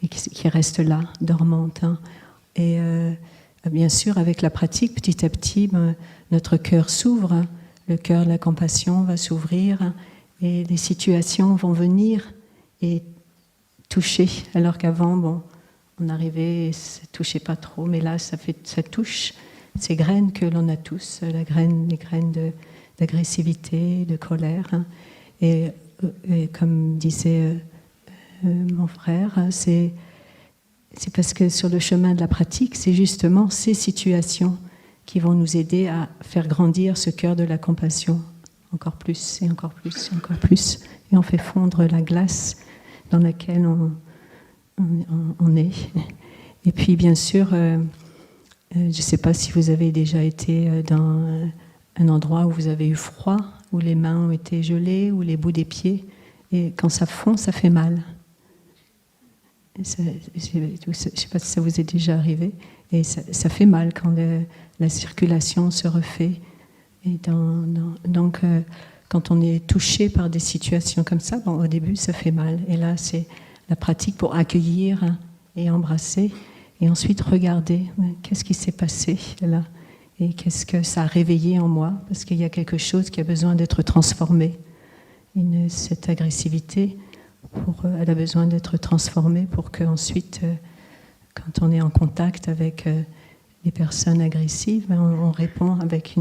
qui restent là, dormantes. Hein. Et bien sûr, avec la pratique, petit à petit, notre cœur s'ouvre, le cœur de la compassion va s'ouvrir et les situations vont venir et toucher. Alors qu'avant, on arrivait et ça ne touchait pas trop, mais là, ça touche ces graines que l'on a tous, les graines d'agressivité, de colère. Hein. Et comme disait mon frère, c'est parce que sur le chemin de la pratique, c'est justement ces situations qui vont nous aider à faire grandir ce cœur de la compassion encore plus et encore plus et encore plus. Et on fait fondre la glace dans laquelle on est. Et puis bien sûr, je ne sais pas si vous avez déjà été dans un endroit où vous avez eu froid, où les mains ont été gelées, ou les bouts des pieds. Et quand ça fond, ça fait mal. Je ne sais pas si ça vous est déjà arrivé. Et ça fait mal quand la circulation se refait. Et donc, quand on est touché par des situations comme ça, au début, ça fait mal. Et là, c'est la pratique pour accueillir et embrasser. Et ensuite, regarder qu'est-ce qui s'est passé là. Et qu'est-ce que ça a réveillé en moi. Parce qu'il y a quelque chose qui a besoin d'être transformé. Cette agressivité, elle a besoin d'être transformée pour qu'ensuite, quand on est en contact avec des personnes agressives, on répond avec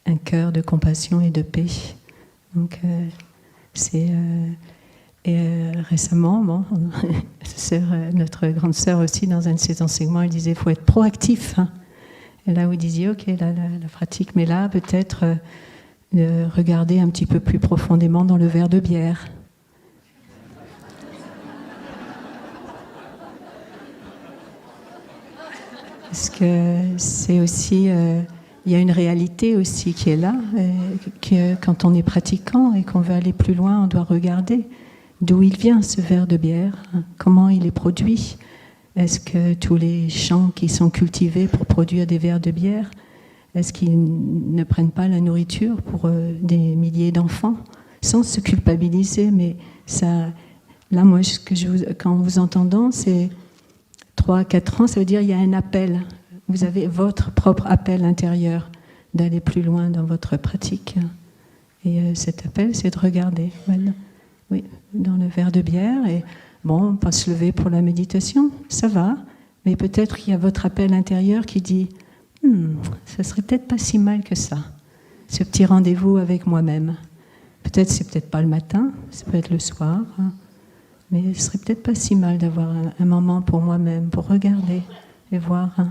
un cœur de compassion et de paix. Donc, récemment, notre grande sœur aussi, dans un de ses enseignements, elle disait qu'il faut être proactif. Hein. Et là, vous disiez, ok, la pratique, mais là, peut-être regarder un petit peu plus profondément dans le verre de bière. Parce que c'est aussi, il y a une réalité aussi qui est là, que quand on est pratiquant et qu'on veut aller plus loin, on doit regarder d'où il vient ce verre de bière, hein, comment il est produit. Est-ce que tous les champs qui sont cultivés pour produire des verres de bière, est-ce qu'ils ne prennent pas la nourriture pour des milliers d'enfants, sans se culpabiliser? Mais ça, là, moi, quand vous entendant, c'est 3-4 ans, ça veut dire qu'il y a un appel. Vous avez votre propre appel intérieur d'aller plus loin dans votre pratique. Et cet appel, c'est de regarder, voilà, oui, dans le verre de bière et Bon, on va se lever pour la méditation, ça va, mais peut-être qu'il y a votre appel intérieur qui dit ça serait peut-être pas si mal que ça, ce petit rendez-vous avec moi-même. Peut-être c'est peut-être pas le matin, ça peut être le soir, hein, mais ce serait peut-être pas si mal d'avoir un moment pour moi-même, pour regarder et voir. Hein.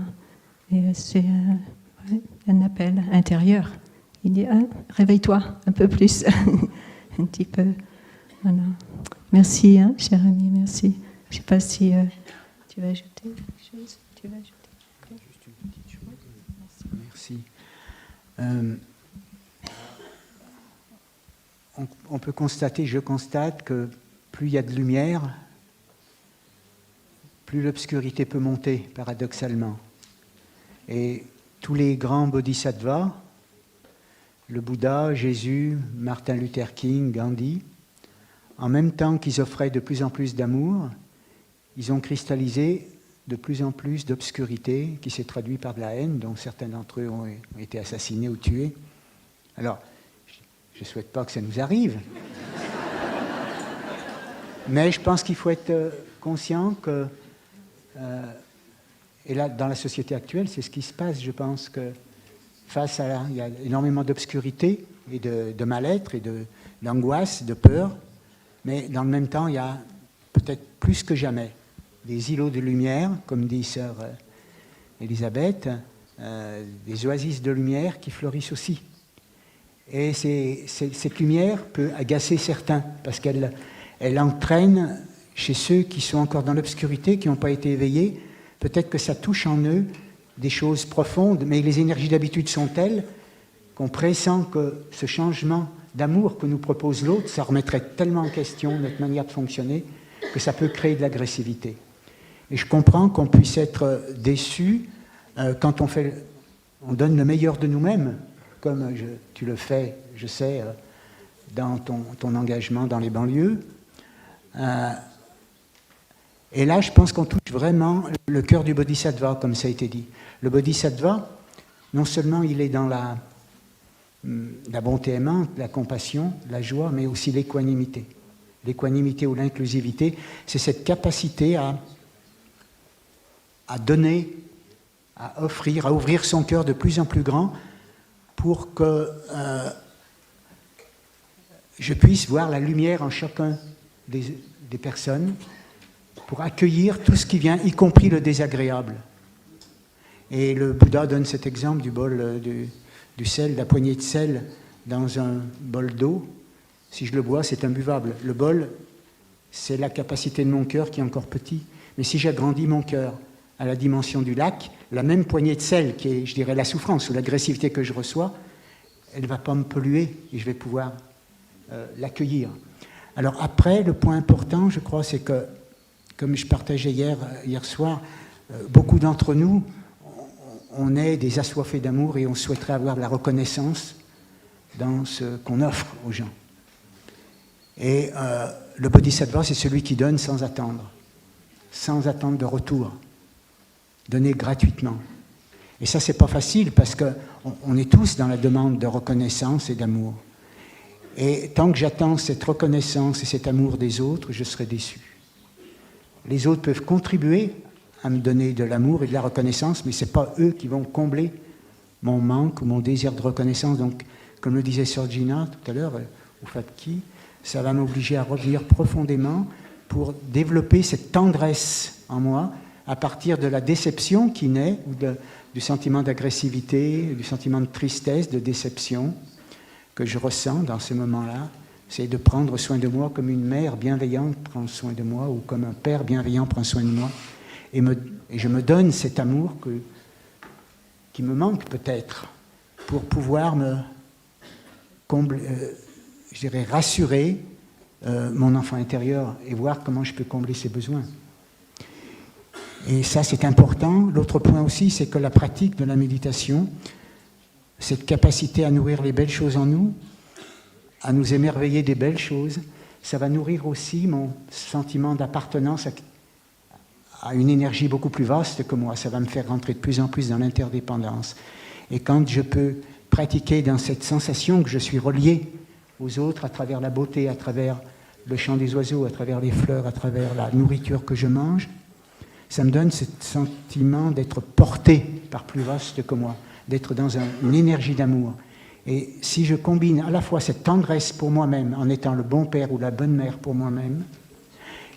Et c'est un appel intérieur. Il dit réveille-toi un peu plus, un petit peu. Voilà. Merci, hein, cher ami, merci. Je ne sais pas si tu vas ajouter quelque chose. Tu vas ajouter Juste une petite chose. Merci. On peut constater, je constate que plus il y a de lumière, plus l'obscurité peut monter, paradoxalement. Et tous les grands bodhisattvas, le Bouddha, Jésus, Martin Luther King, Gandhi, en même temps qu'ils offraient de plus en plus d'amour, ils ont cristallisé de plus en plus d'obscurité qui s'est traduite par de la haine, dont certains d'entre eux ont été assassinés ou tués. Alors, je ne souhaite pas que ça nous arrive, mais je pense qu'il faut être conscient que, et là, dans la société actuelle, c'est ce qui se passe, je pense que face à il y a énormément d'obscurité et de mal-être et d'angoisse, de peur, mais dans le même temps, il y a peut-être plus que jamais des îlots de lumière, comme dit sœur Elisabeth, des oasis de lumière qui fleurissent aussi. Et cette lumière peut agacer certains, parce qu'elle entraîne chez ceux qui sont encore dans l'obscurité, qui n'ont pas été éveillés, peut-être que ça touche en eux des choses profondes, mais les énergies d'habitude sont telles qu'on pressent que ce changement d'amour que nous propose l'autre, ça remettrait tellement en question notre manière de fonctionner que ça peut créer de l'agressivité. Et je comprends qu'on puisse être déçu quand on donne le meilleur de nous-mêmes, comme tu le fais, je sais, dans ton engagement dans les banlieues. Et là, je pense qu'on touche vraiment le cœur du bodhisattva, comme ça a été dit. Le bodhisattva, non seulement il est dans la bonté aimante, la compassion, la joie, mais aussi l'équanimité. L'équanimité ou l'inclusivité, c'est cette capacité à donner, à offrir, à ouvrir son cœur de plus en plus grand pour que je puisse voir la lumière en chacun des personnes, pour accueillir tout ce qui vient, y compris le désagréable. Et le Bouddha donne cet exemple du bol du sel, de la poignée de sel dans un bol d'eau. Si je le bois, c'est imbuvable. Le bol, c'est la capacité de mon cœur qui est encore petit. Mais si j'agrandis mon cœur à la dimension du lac, la même poignée de sel qui est, je dirais, la souffrance ou l'agressivité que je reçois, elle ne va pas me polluer et je vais pouvoir l'accueillir. Alors après, le point important, je crois, c'est que, comme je partageais hier soir, beaucoup d'entre nous, on est des assoiffés d'amour et on souhaiterait avoir de la reconnaissance dans ce qu'on offre aux gens. Et le bodhisattva, c'est celui qui donne sans attendre de retour, donner gratuitement. Et ça, c'est pas facile parce qu'on est tous dans la demande de reconnaissance et d'amour. Et tant que j'attends cette reconnaissance et cet amour des autres, je serai déçu. Les autres peuvent contribuer à me donner de l'amour et de la reconnaissance, mais ce n'est pas eux qui vont combler mon manque ou mon désir de reconnaissance. Donc, comme le disait Sœur Gina tout à l'heure, ou Fatki, ça va m'obliger à revenir profondément pour développer cette tendresse en moi à partir de la déception qui naît, ou du sentiment d'agressivité, du sentiment de tristesse, de déception que je ressens dans ces moments-là. C'est de prendre soin de moi comme une mère bienveillante prend soin de moi, ou comme un père bienveillant prend soin de moi. Et je me donne cet amour qui me manque peut-être pour pouvoir me je dirais rassurer mon enfant intérieur et voir comment je peux combler ses besoins. Et ça, c'est important. L'autre point aussi, c'est que la pratique de la méditation, cette capacité à nourrir les belles choses en nous, à nous émerveiller des belles choses, ça va nourrir aussi mon sentiment d'appartenance à une énergie beaucoup plus vaste que moi. Ça va me faire rentrer de plus en plus dans l'interdépendance. Et quand je peux pratiquer dans cette sensation que je suis relié aux autres à travers la beauté, à travers le chant des oiseaux, à travers les fleurs, à travers la nourriture que je mange, ça me donne ce sentiment d'être porté par plus vaste que moi, d'être dans une énergie d'amour. Et si je combine à la fois cette tendresse pour moi-même, en étant le bon père ou la bonne mère pour moi-même,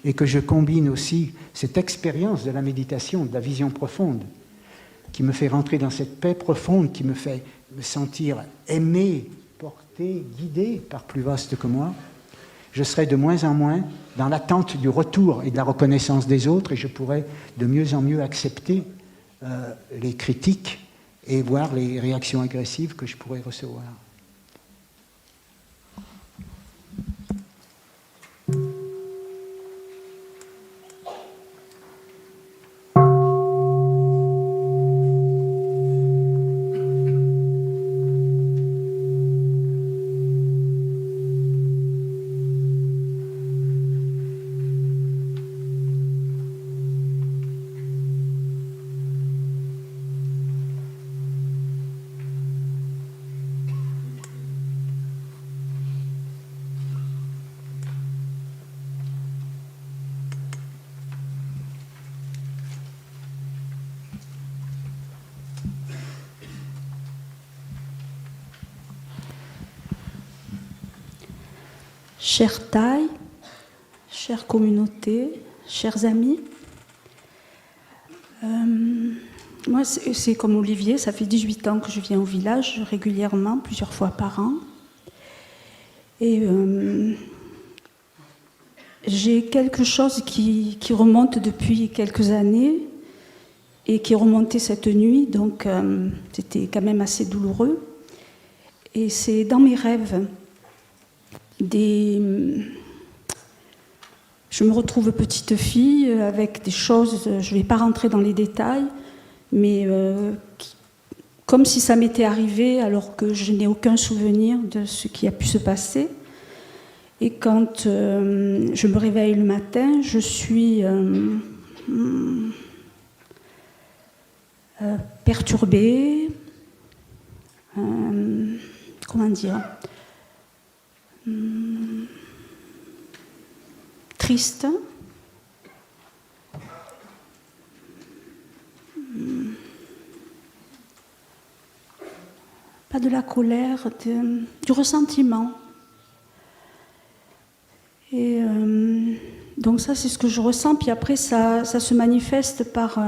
et que je combine aussi cette expérience de la méditation, de la vision profonde, qui me fait rentrer dans cette paix profonde, qui me fait me sentir aimé, porté, guidé par plus vaste que moi, je serai de moins en moins dans l'attente du retour et de la reconnaissance des autres, et je pourrai de mieux en mieux accepter les critiques et voir les réactions agressives que je pourrais recevoir. Chère Thaï, chère communauté, chers amis, moi c'est comme Olivier, ça fait 18 ans que je viens au village régulièrement, plusieurs fois par an. Et j'ai quelque chose qui remonte depuis quelques années et qui est remonté cette nuit, donc c'était quand même assez douloureux. Et c'est dans mes rêves. Je me retrouve petite fille avec des choses, je ne vais pas rentrer dans les détails, mais comme si ça m'était arrivé alors que je n'ai aucun souvenir de ce qui a pu se passer. Et quand je me réveille le matin, je suis perturbée, comment dire, triste, pas de la colère, du ressentiment. Et donc ça, c'est ce que je ressens. Puis après, ça se manifeste par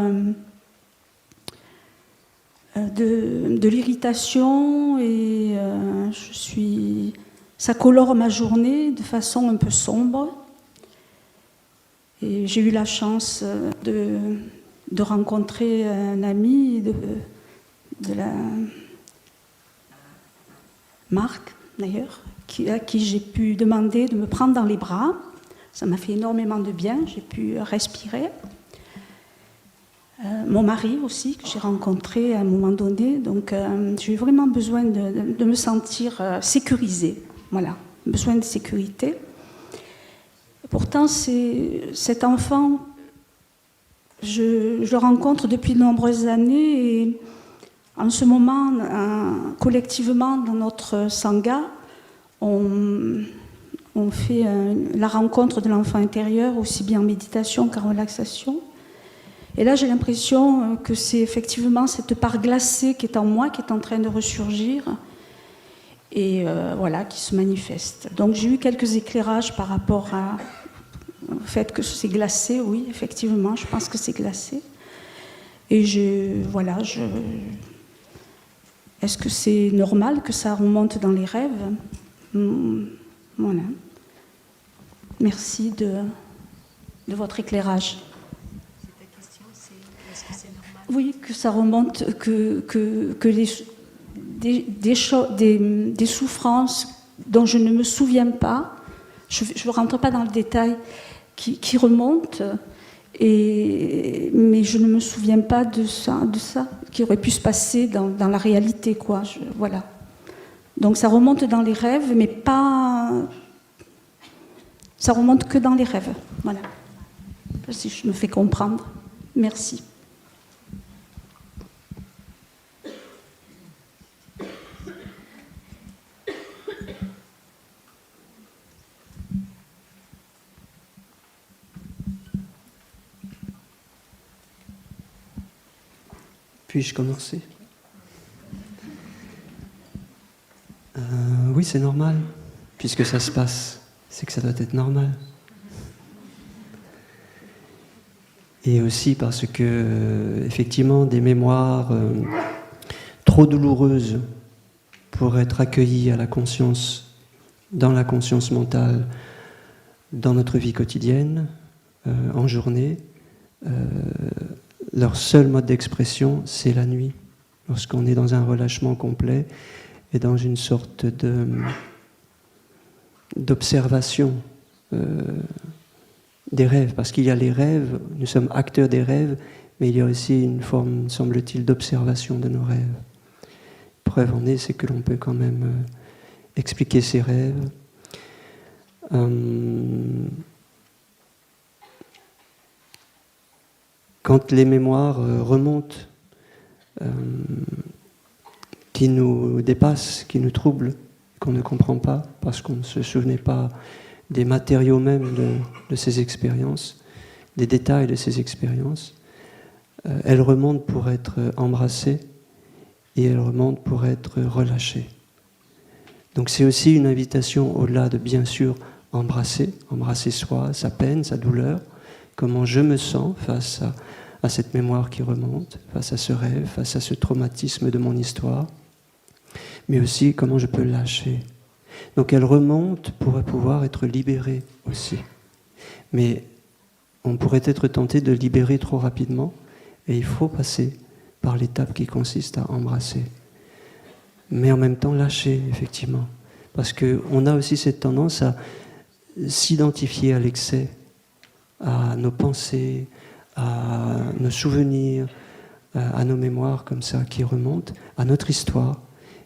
de l'irritation et ça colore ma journée de façon un peu sombre. Et j'ai eu la chance de rencontrer un ami de la Marc, d'ailleurs, à qui j'ai pu demander de me prendre dans les bras. Ça m'a fait énormément de bien, j'ai pu respirer. Mon mari aussi, que j'ai rencontré à un moment donné. Donc j'ai eu vraiment besoin de me sentir sécurisée. Voilà, besoin de sécurité. Pourtant, cet enfant, je le rencontre depuis de nombreuses années et en ce moment, collectivement, dans notre sangha, on fait la rencontre de l'enfant intérieur, aussi bien en méditation qu'en relaxation. Et là, j'ai l'impression que c'est effectivement cette part glacée qui est en moi, qui est en train de ressurgir, et voilà, qui se manifeste. Donc j'ai eu quelques éclairages par rapport au fait que c'est glacé, oui, effectivement, je pense que c'est glacé. Et est-ce que c'est normal que ça remonte dans les rêves ? Voilà. Merci de votre éclairage. Ta question, c'est est-ce que c'est normal ? Oui, que ça remonte, que des souffrances dont je ne me souviens pas, je ne rentre pas dans le détail, qui remontent, mais je ne me souviens pas de ça qui aurait pu se passer dans la réalité, quoi. Voilà. Donc ça remonte dans les rêves, mais pas... Ça remonte que dans les rêves. Voilà. Si je me fais comprendre. Merci. Puis-je commencer? Oui, c'est normal. Puisque ça se passe, c'est que ça doit être normal. Et aussi parce que, effectivement, des mémoires trop douloureuses pour être accueillies à la conscience, dans la conscience mentale, dans notre vie quotidienne, en journée, leur seul mode d'expression, c'est la nuit. Lorsqu'on est dans un relâchement complet et dans une sorte d'observation des rêves, parce qu'il y a les rêves, nous sommes acteurs des rêves, mais il y a aussi une forme, semble-t-il, d'observation de nos rêves. Preuve en est, c'est que l'on peut quand même expliquer ces rêves. Quand les mémoires remontent, qui nous dépassent, qui nous troublent, qu'on ne comprend pas, parce qu'on ne se souvenait pas des matériaux même de ces expériences, des détails de ces expériences, elles remontent pour être embrassées et elles remontent pour être relâchées. Donc c'est aussi une invitation, au-delà de bien sûr embrasser soi, sa peine, sa douleur, comment je me sens face à cette mémoire qui remonte, face à ce rêve, face à ce traumatisme de mon histoire, mais aussi comment je peux lâcher. Donc elle remonte pour pouvoir être libérée aussi. Mais on pourrait être tenté de libérer trop rapidement, et il faut passer par l'étape qui consiste à embrasser. Mais en même temps lâcher, effectivement. Parce qu'on a aussi cette tendance à s'identifier à l'excès, à nos pensées, à nos souvenirs, à nos mémoires comme ça qui remontent, à notre histoire.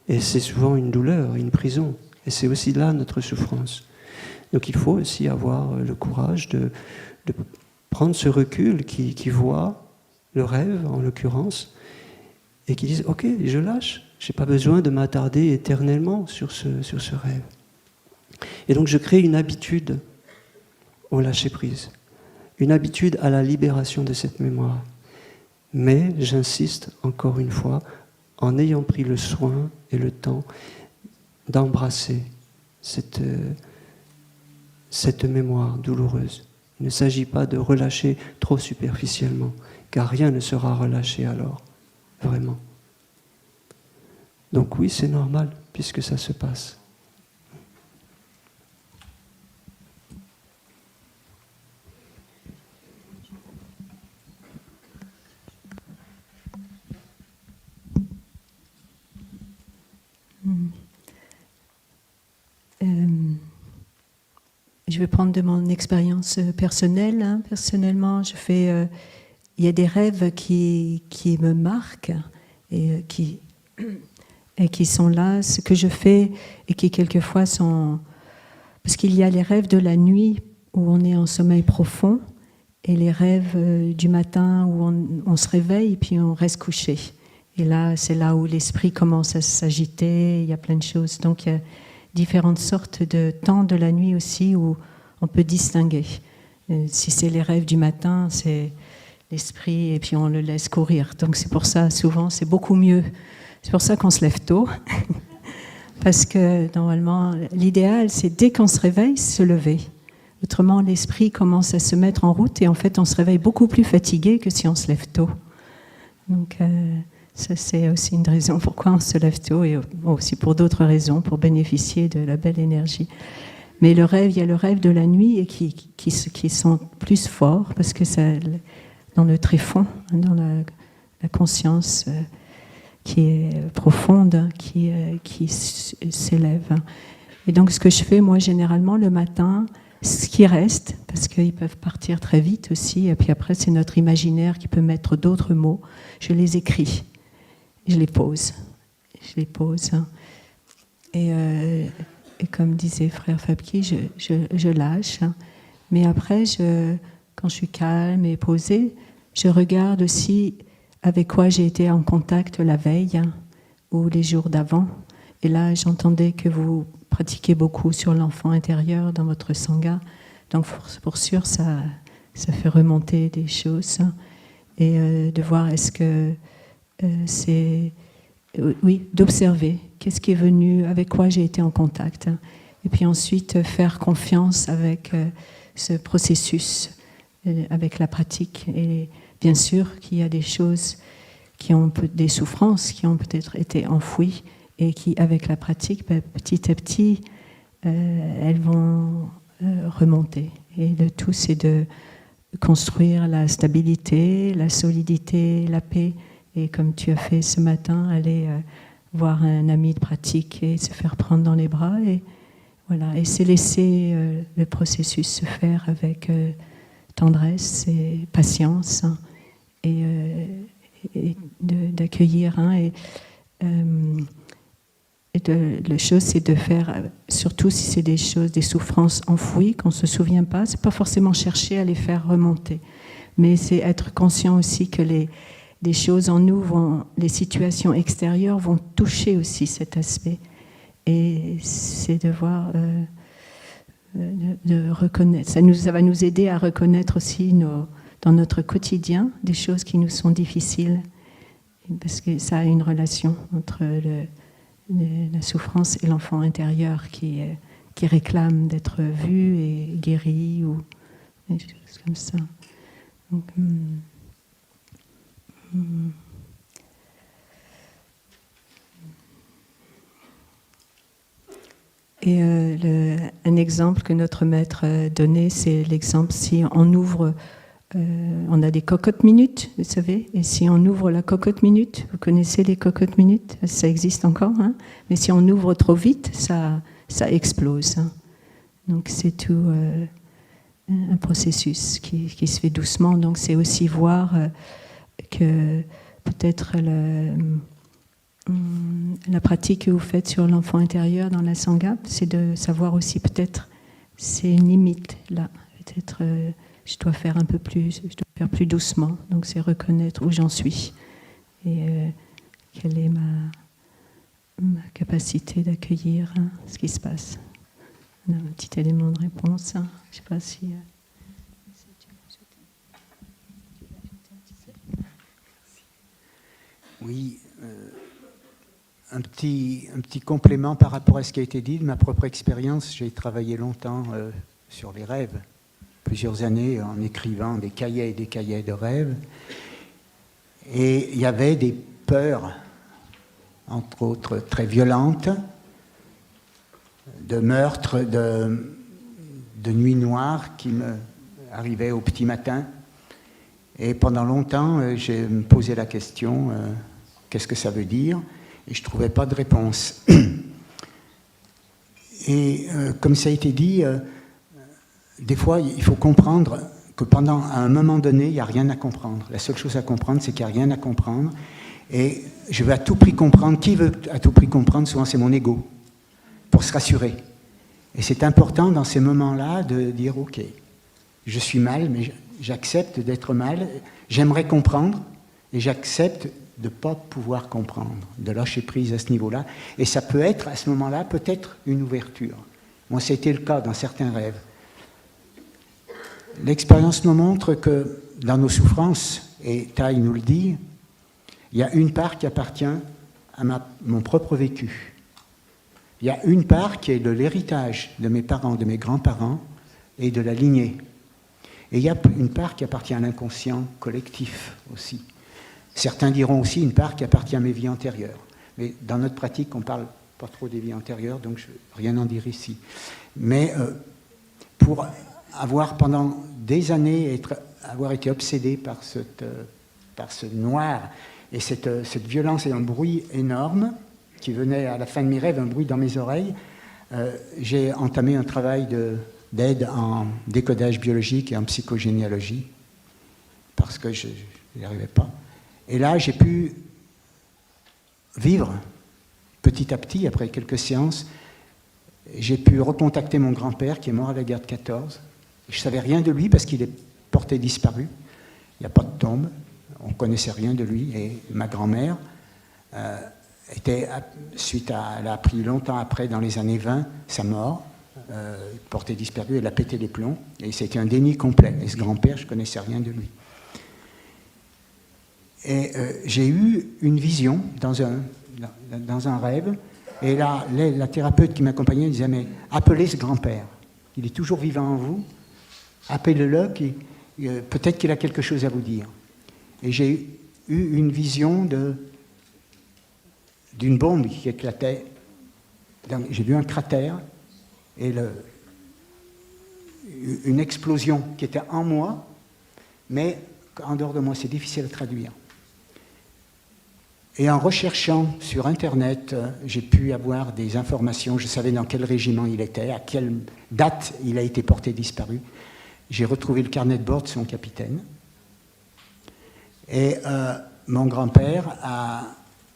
Et c'est souvent une douleur, une prison. Et c'est aussi là notre souffrance. Donc il faut aussi avoir le courage de prendre ce recul qui voit le rêve, en l'occurrence, et qui disent « Ok, je lâche, je n'ai pas besoin de m'attarder éternellement sur ce rêve. » Et donc je crée une habitude au lâcher-prise, une habitude à la libération de cette mémoire. Mais j'insiste encore une fois, en ayant pris le soin et le temps d'embrasser cette mémoire douloureuse. Il ne s'agit pas de relâcher trop superficiellement, car rien ne sera relâché alors, vraiment. Donc oui, c'est normal, puisque ça se passe. Je vais prendre de mon expérience personnelle. Personnellement, il y a des rêves qui me marquent et qui sont là. Ce que je fais et qui quelquefois sont... Parce qu'il y a les rêves de la nuit où on est en sommeil profond et les rêves du matin où on se réveille et puis on reste couché. Et là, c'est là où l'esprit commence à s'agiter, il y a plein de choses. Donc, il y a différentes sortes de temps de la nuit aussi où on peut distinguer. Si c'est les rêves du matin, c'est l'esprit et puis on le laisse courir. Donc, c'est pour ça, souvent, c'est beaucoup mieux. C'est pour ça qu'on se lève tôt. Parce que, normalement, l'idéal, c'est dès qu'on se réveille, se lever. Autrement, l'esprit commence à se mettre en route et en fait, on se réveille beaucoup plus fatigué que si on se lève tôt. Donc, ça, c'est aussi une raison pourquoi on se lève tôt et aussi pour d'autres raisons, pour bénéficier de la belle énergie. Mais le rêve, il y a le rêve de la nuit et qui sont plus forts parce que ça, dans le tréfonds, dans la conscience qui est profonde, qui s'élève. Et donc, ce que je fais, moi, généralement, le matin, ce qui reste, parce qu'ils peuvent partir très vite aussi, et puis après, c'est notre imaginaire qui peut mettre d'autres mots, je les écris. Je les pose. Et comme disait frère Fabki, je lâche. Mais après, quand je suis calme et posée, je regarde aussi avec quoi j'ai été en contact la veille ou les jours d'avant. Et là, j'entendais que vous pratiquez beaucoup sur l'enfant intérieur dans votre sangha. Donc, pour sûr, ça fait remonter des choses. Et de voir est-ce que c'est oui, d'observer qu'est-ce qui est venu, avec quoi j'ai été en contact, et puis ensuite faire confiance avec ce processus, avec la pratique. Et bien sûr qu'il y a des choses qui ont des souffrances qui ont peut-être été enfouies et qui, avec la pratique, petit à petit, elles vont remonter. Et le tout, c'est de construire la stabilité, la solidité, la paix. Et comme tu as fait ce matin, aller voir un ami de pratique et se faire prendre dans les bras. Et voilà, et c'est laisser le processus se faire avec tendresse et patience, hein, et d'accueillir. Hein, la chose, c'est de faire, surtout si c'est des choses, des souffrances enfouies qu'on ne se souvient pas, c'est pas forcément chercher à les faire remonter, mais c'est être conscient aussi que les choses en nous, les situations extérieures vont toucher aussi cet aspect. Et c'est de voir, de reconnaître. Ça va nous aider à reconnaître aussi dans notre quotidien des choses qui nous sont difficiles, parce que ça a une relation entre la souffrance et l'enfant intérieur qui réclame d'être vu et guéri, ou des choses comme ça. Donc, et un exemple que notre maître donnait, c'est l'exemple si on ouvre, on a des cocottes minutes, vous savez, et si on ouvre la cocotte minute, vous connaissez les cocottes minutes, ça existe encore, hein, mais si on ouvre trop vite, ça explose. Hein. Donc c'est tout un processus qui se fait doucement. Donc c'est aussi voir que peut-être la pratique que vous faites sur l'enfant intérieur dans la Sangha, c'est de savoir aussi peut-être c'est une limite là. Peut-être je dois faire un peu plus, je dois faire plus doucement. Donc c'est reconnaître où j'en suis et quelle est ma capacité d'accueillir, hein, ce qui se passe. On a un petit élément de réponse. Hein. Je ne sais pas si... Oui, un petit complément par rapport à ce qui a été dit de ma propre expérience. J'ai travaillé longtemps sur les rêves, plusieurs années en écrivant des cahiers et des cahiers de rêves. Et il y avait des peurs, entre autres très violentes, de meurtres, de nuits noires qui me arrivaient au petit matin. Et pendant longtemps, j'ai me posé la question, qu'est-ce que ça veut dire ? Et je ne trouvais pas de réponse. Et comme ça a été dit, des fois, il faut comprendre que pendant un moment donné, il n'y a rien à comprendre. La seule chose à comprendre, c'est qu'il n'y a rien à comprendre. Et je veux à tout prix comprendre. Qui veut à tout prix comprendre ? Souvent, c'est mon ego, pour se rassurer. Et c'est important dans ces moments-là de dire, OK, je suis mal, mais j'accepte d'être mal, j'aimerais comprendre, et j'accepte de ne pas pouvoir comprendre, de lâcher prise à ce niveau-là. Et ça peut être, à ce moment-là, peut-être une ouverture. Moi, c'était le cas dans certains rêves. L'expérience nous montre que dans nos souffrances, et Tai nous le dit, il y a une part qui appartient à mon propre vécu. Il y a une part qui est de l'héritage de mes parents, de mes grands-parents et de la lignée. Et il y a une part qui appartient à l'inconscient collectif aussi. Certains diront aussi une part qui appartient à mes vies antérieures. Mais dans notre pratique, on ne parle pas trop des vies antérieures, donc je ne vais rien en dire ici. Mais pour avoir pendant des années avoir été obsédé par ce noir et cette violence et un bruit énorme qui venait à la fin de mes rêves, un bruit dans mes oreilles, j'ai entamé un travail d'aide en décodage biologique et en psychogénéalogie parce que je n'y arrivais pas. Et là, j'ai pu vivre petit à petit, après quelques séances, j'ai pu recontacter mon grand-père qui est mort à la guerre de 14. Je ne savais rien de lui parce qu'il est porté disparu. Il n'y a pas de tombe, on ne connaissait rien de lui. Et ma grand-mère elle a appris longtemps après, dans les années 20, sa mort, portée disparue, elle a pété les plombs. Et c'était un déni complet. Et ce grand-père, je ne connaissais rien de lui. Et j'ai eu une vision dans un rêve. Et là, la thérapeute qui m'accompagnait disait, mais appelez ce grand-père. Il est toujours vivant en vous. Appelez-le, peut-être qu'il a quelque chose à vous dire. Et j'ai eu une vision d'une bombe qui éclatait. J'ai vu un cratère et une explosion qui était en moi, mais en dehors de moi, c'est difficile à traduire. Et en recherchant sur Internet, j'ai pu avoir des informations. Je savais dans quel régiment il était, à quelle date il a été porté disparu. J'ai retrouvé le carnet de bord de son capitaine. Et mon grand-père a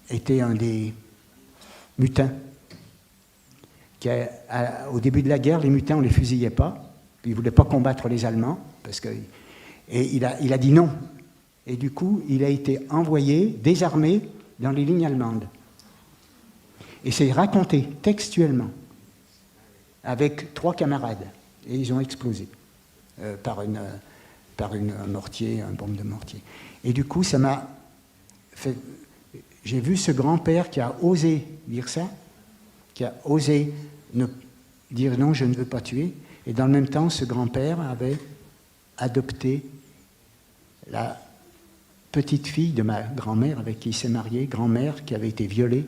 été un des mutins. Au début de la guerre, les mutins, on ne les fusillait pas. Il ne voulait pas combattre les Allemands. Et il a dit non. Et du coup, il a été envoyé, désarmé, dans les lignes allemandes. Et c'est raconté textuellement, avec 3 camarades. Et ils ont explosé par un mortier, une bombe de mortier. Et du coup, ça m'a fait... J'ai vu ce grand-père qui a osé dire ça, qui a osé dire non, je ne veux pas tuer. Et dans le même temps, ce grand-père avait adopté la petite fille de ma grand-mère avec qui il s'est marié, grand-mère qui avait été violée,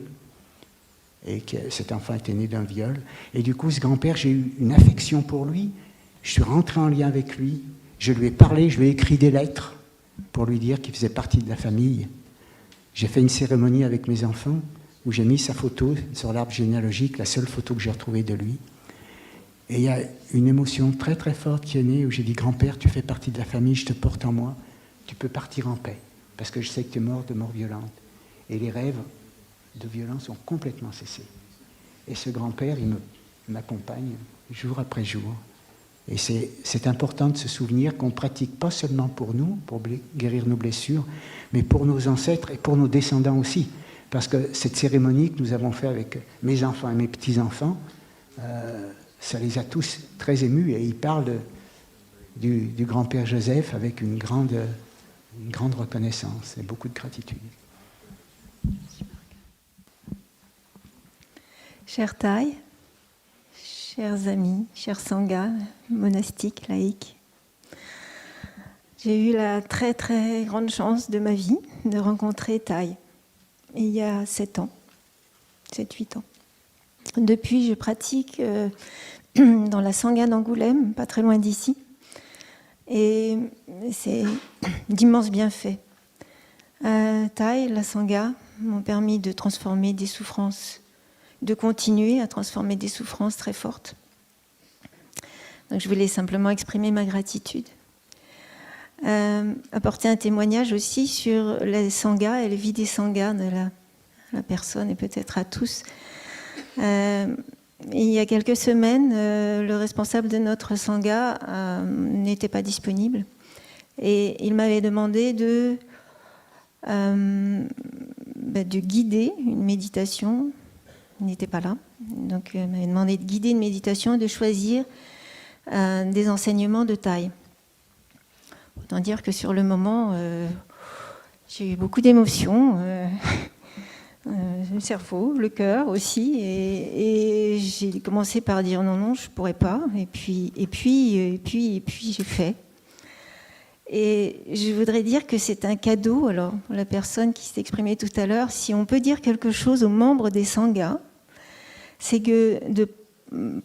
et que cet enfant était né d'un viol. Et du coup, ce grand-père, j'ai eu une affection pour lui. Je suis rentré en lien avec lui. Je lui ai parlé, je lui ai écrit des lettres pour lui dire qu'il faisait partie de la famille. J'ai fait une cérémonie avec mes enfants où j'ai mis sa photo sur l'arbre généalogique, la seule photo que j'ai retrouvée de lui. Et il y a une émotion très très forte qui est née où j'ai dit « Grand-père, tu fais partie de la famille, je te porte en moi, tu peux partir en paix, parce que je sais que tu es mort de mort violente. » Et les rêves de violence ont complètement cessé. Et ce grand-père, il m'accompagne jour après jour. Et c'est important de se souvenir qu'on pratique pas seulement pour nous, pour guérir nos blessures, mais pour nos ancêtres et pour nos descendants aussi. Parce que cette cérémonie que nous avons faite avec mes enfants et mes petits-enfants, ça les a tous très émus. Et ils parlent du grand-père Joseph avec une grande reconnaissance et beaucoup de gratitude. Chère Thaï, chers amis, chers sanghas, monastiques, laïcs, j'ai eu la très très grande chance de ma vie de rencontrer Thaï il y a 7 ans, 7-8 ans. Depuis, je pratique dans la Sangha d'Angoulême, pas très loin d'ici, et c'est d'immenses bienfaits. Thaï, la Sangha, m'ont permis de transformer des souffrances, de continuer à transformer des souffrances très fortes. Donc je voulais simplement exprimer ma gratitude. Apporter un témoignage aussi sur les sanghas et la vie des sanghas de la personne et peut-être à tous. Il y a quelques semaines, le responsable de notre sangha n'était pas disponible et il m'avait demandé de guider une méditation. Il n'était pas là, donc il m'avait demandé de guider une méditation et de choisir des enseignements de Thaï. Autant dire que sur le moment, j'ai eu beaucoup d'émotions, le cerveau, le cœur aussi, et j'ai commencé par dire non, je ne pourrais pas, et puis j'ai fait. Et je voudrais dire que c'est un cadeau, alors pour la personne qui s'est exprimée tout à l'heure, si on peut dire quelque chose aux membres des sanghas, c'est que de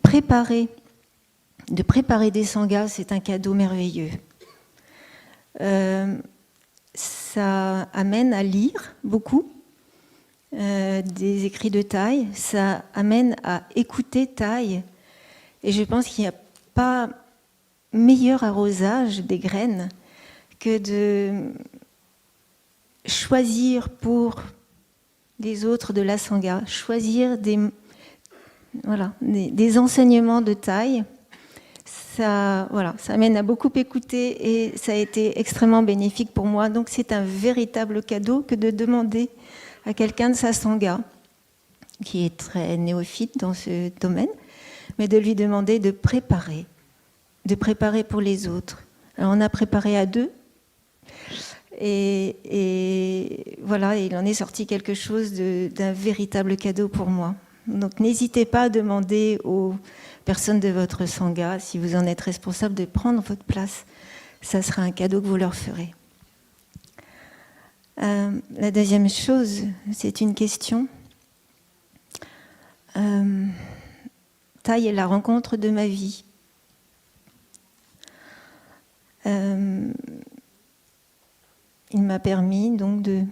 préparer des sanghas, c'est un cadeau merveilleux. Ça amène à lire beaucoup des écrits de Thaï, ça amène à écouter Thaï, et je pense qu'il n'y a pas meilleur arrosage des graines que de choisir pour les autres de la Sangha, choisir des enseignements de Thaï. Ça amène à beaucoup écouter et ça a été extrêmement bénéfique pour moi. Donc c'est un véritable cadeau que de demander à quelqu'un de sa Sangha, qui est très néophyte dans ce domaine, mais de lui demander de préparer pour les autres. Alors on a préparé à 2, Et voilà, il en est sorti quelque chose d'un véritable cadeau pour moi. Donc n'hésitez pas à demander aux personnes de votre sangha, si vous en êtes responsable, de prendre votre place. Ça sera un cadeau que vous leur ferez. La deuxième chose, c'est une question. Thaï est la rencontre de ma vie. Il m'a permis donc de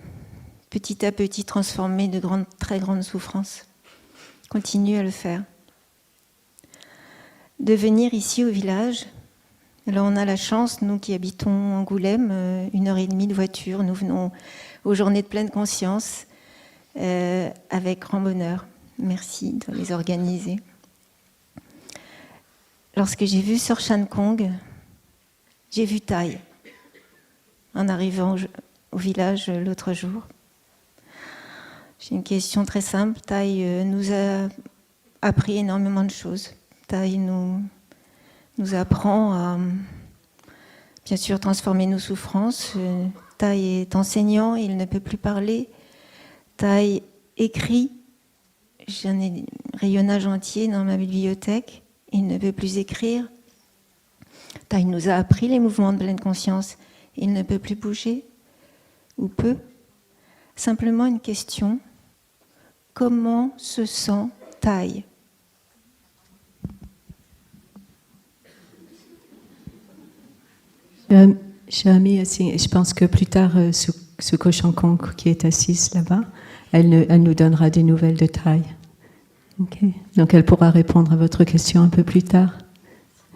petit à petit transformer de très grandes souffrances. Continue à le faire. De venir ici au village. Alors on a la chance, nous qui habitons Angoulême, 1h30 de voiture, nous venons aux journées de pleine conscience avec grand bonheur. Merci de les organiser. Lorsque j'ai vu Sœur Chan Kong, j'ai vu Thaï en arrivant au village l'autre jour. J'ai une question très simple. Thaï nous a appris énormément de choses. Thaï nous apprend à, bien sûr, transformer nos souffrances. Thaï est enseignant, il ne peut plus parler. Thaï écrit. J'ai un rayonnage entier dans ma bibliothèque. Il ne peut plus écrire. Thaï nous a appris les mouvements de pleine conscience. Il ne peut plus bouger, ou peu. Simplement une question. Comment se sent Thaï ? Shami, je pense que plus tard, Suko Shankong, qui est assise là-bas, elle nous donnera des nouvelles de Thaï. Okay. Donc elle pourra répondre à votre question un peu plus tard.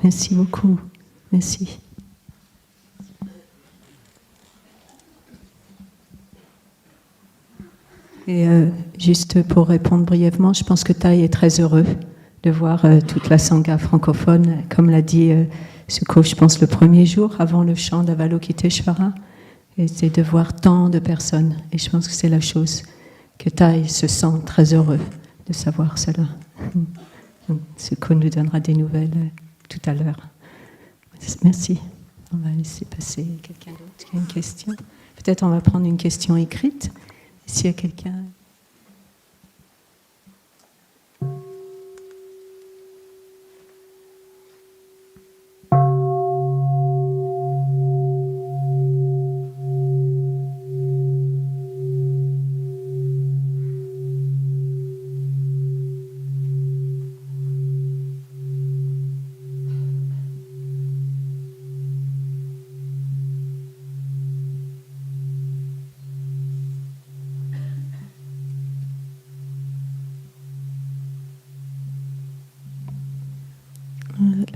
Merci beaucoup. Merci. Et juste pour répondre brièvement, je pense que Thaï est très heureux de voir toute la sangha francophone, comme l'a dit Suko, je pense le premier jour avant le chant d'Avalokiteshvara, et c'est de voir tant de personnes. Et je pense que c'est la chose que Thaï se sent très heureux de savoir cela. Donc, Suko nous donnera des nouvelles tout à l'heure. Merci. On va laisser passer quelqu'un d'autre qui a une question. Peut-être on va prendre une question écrite. S'il y a quelqu'un...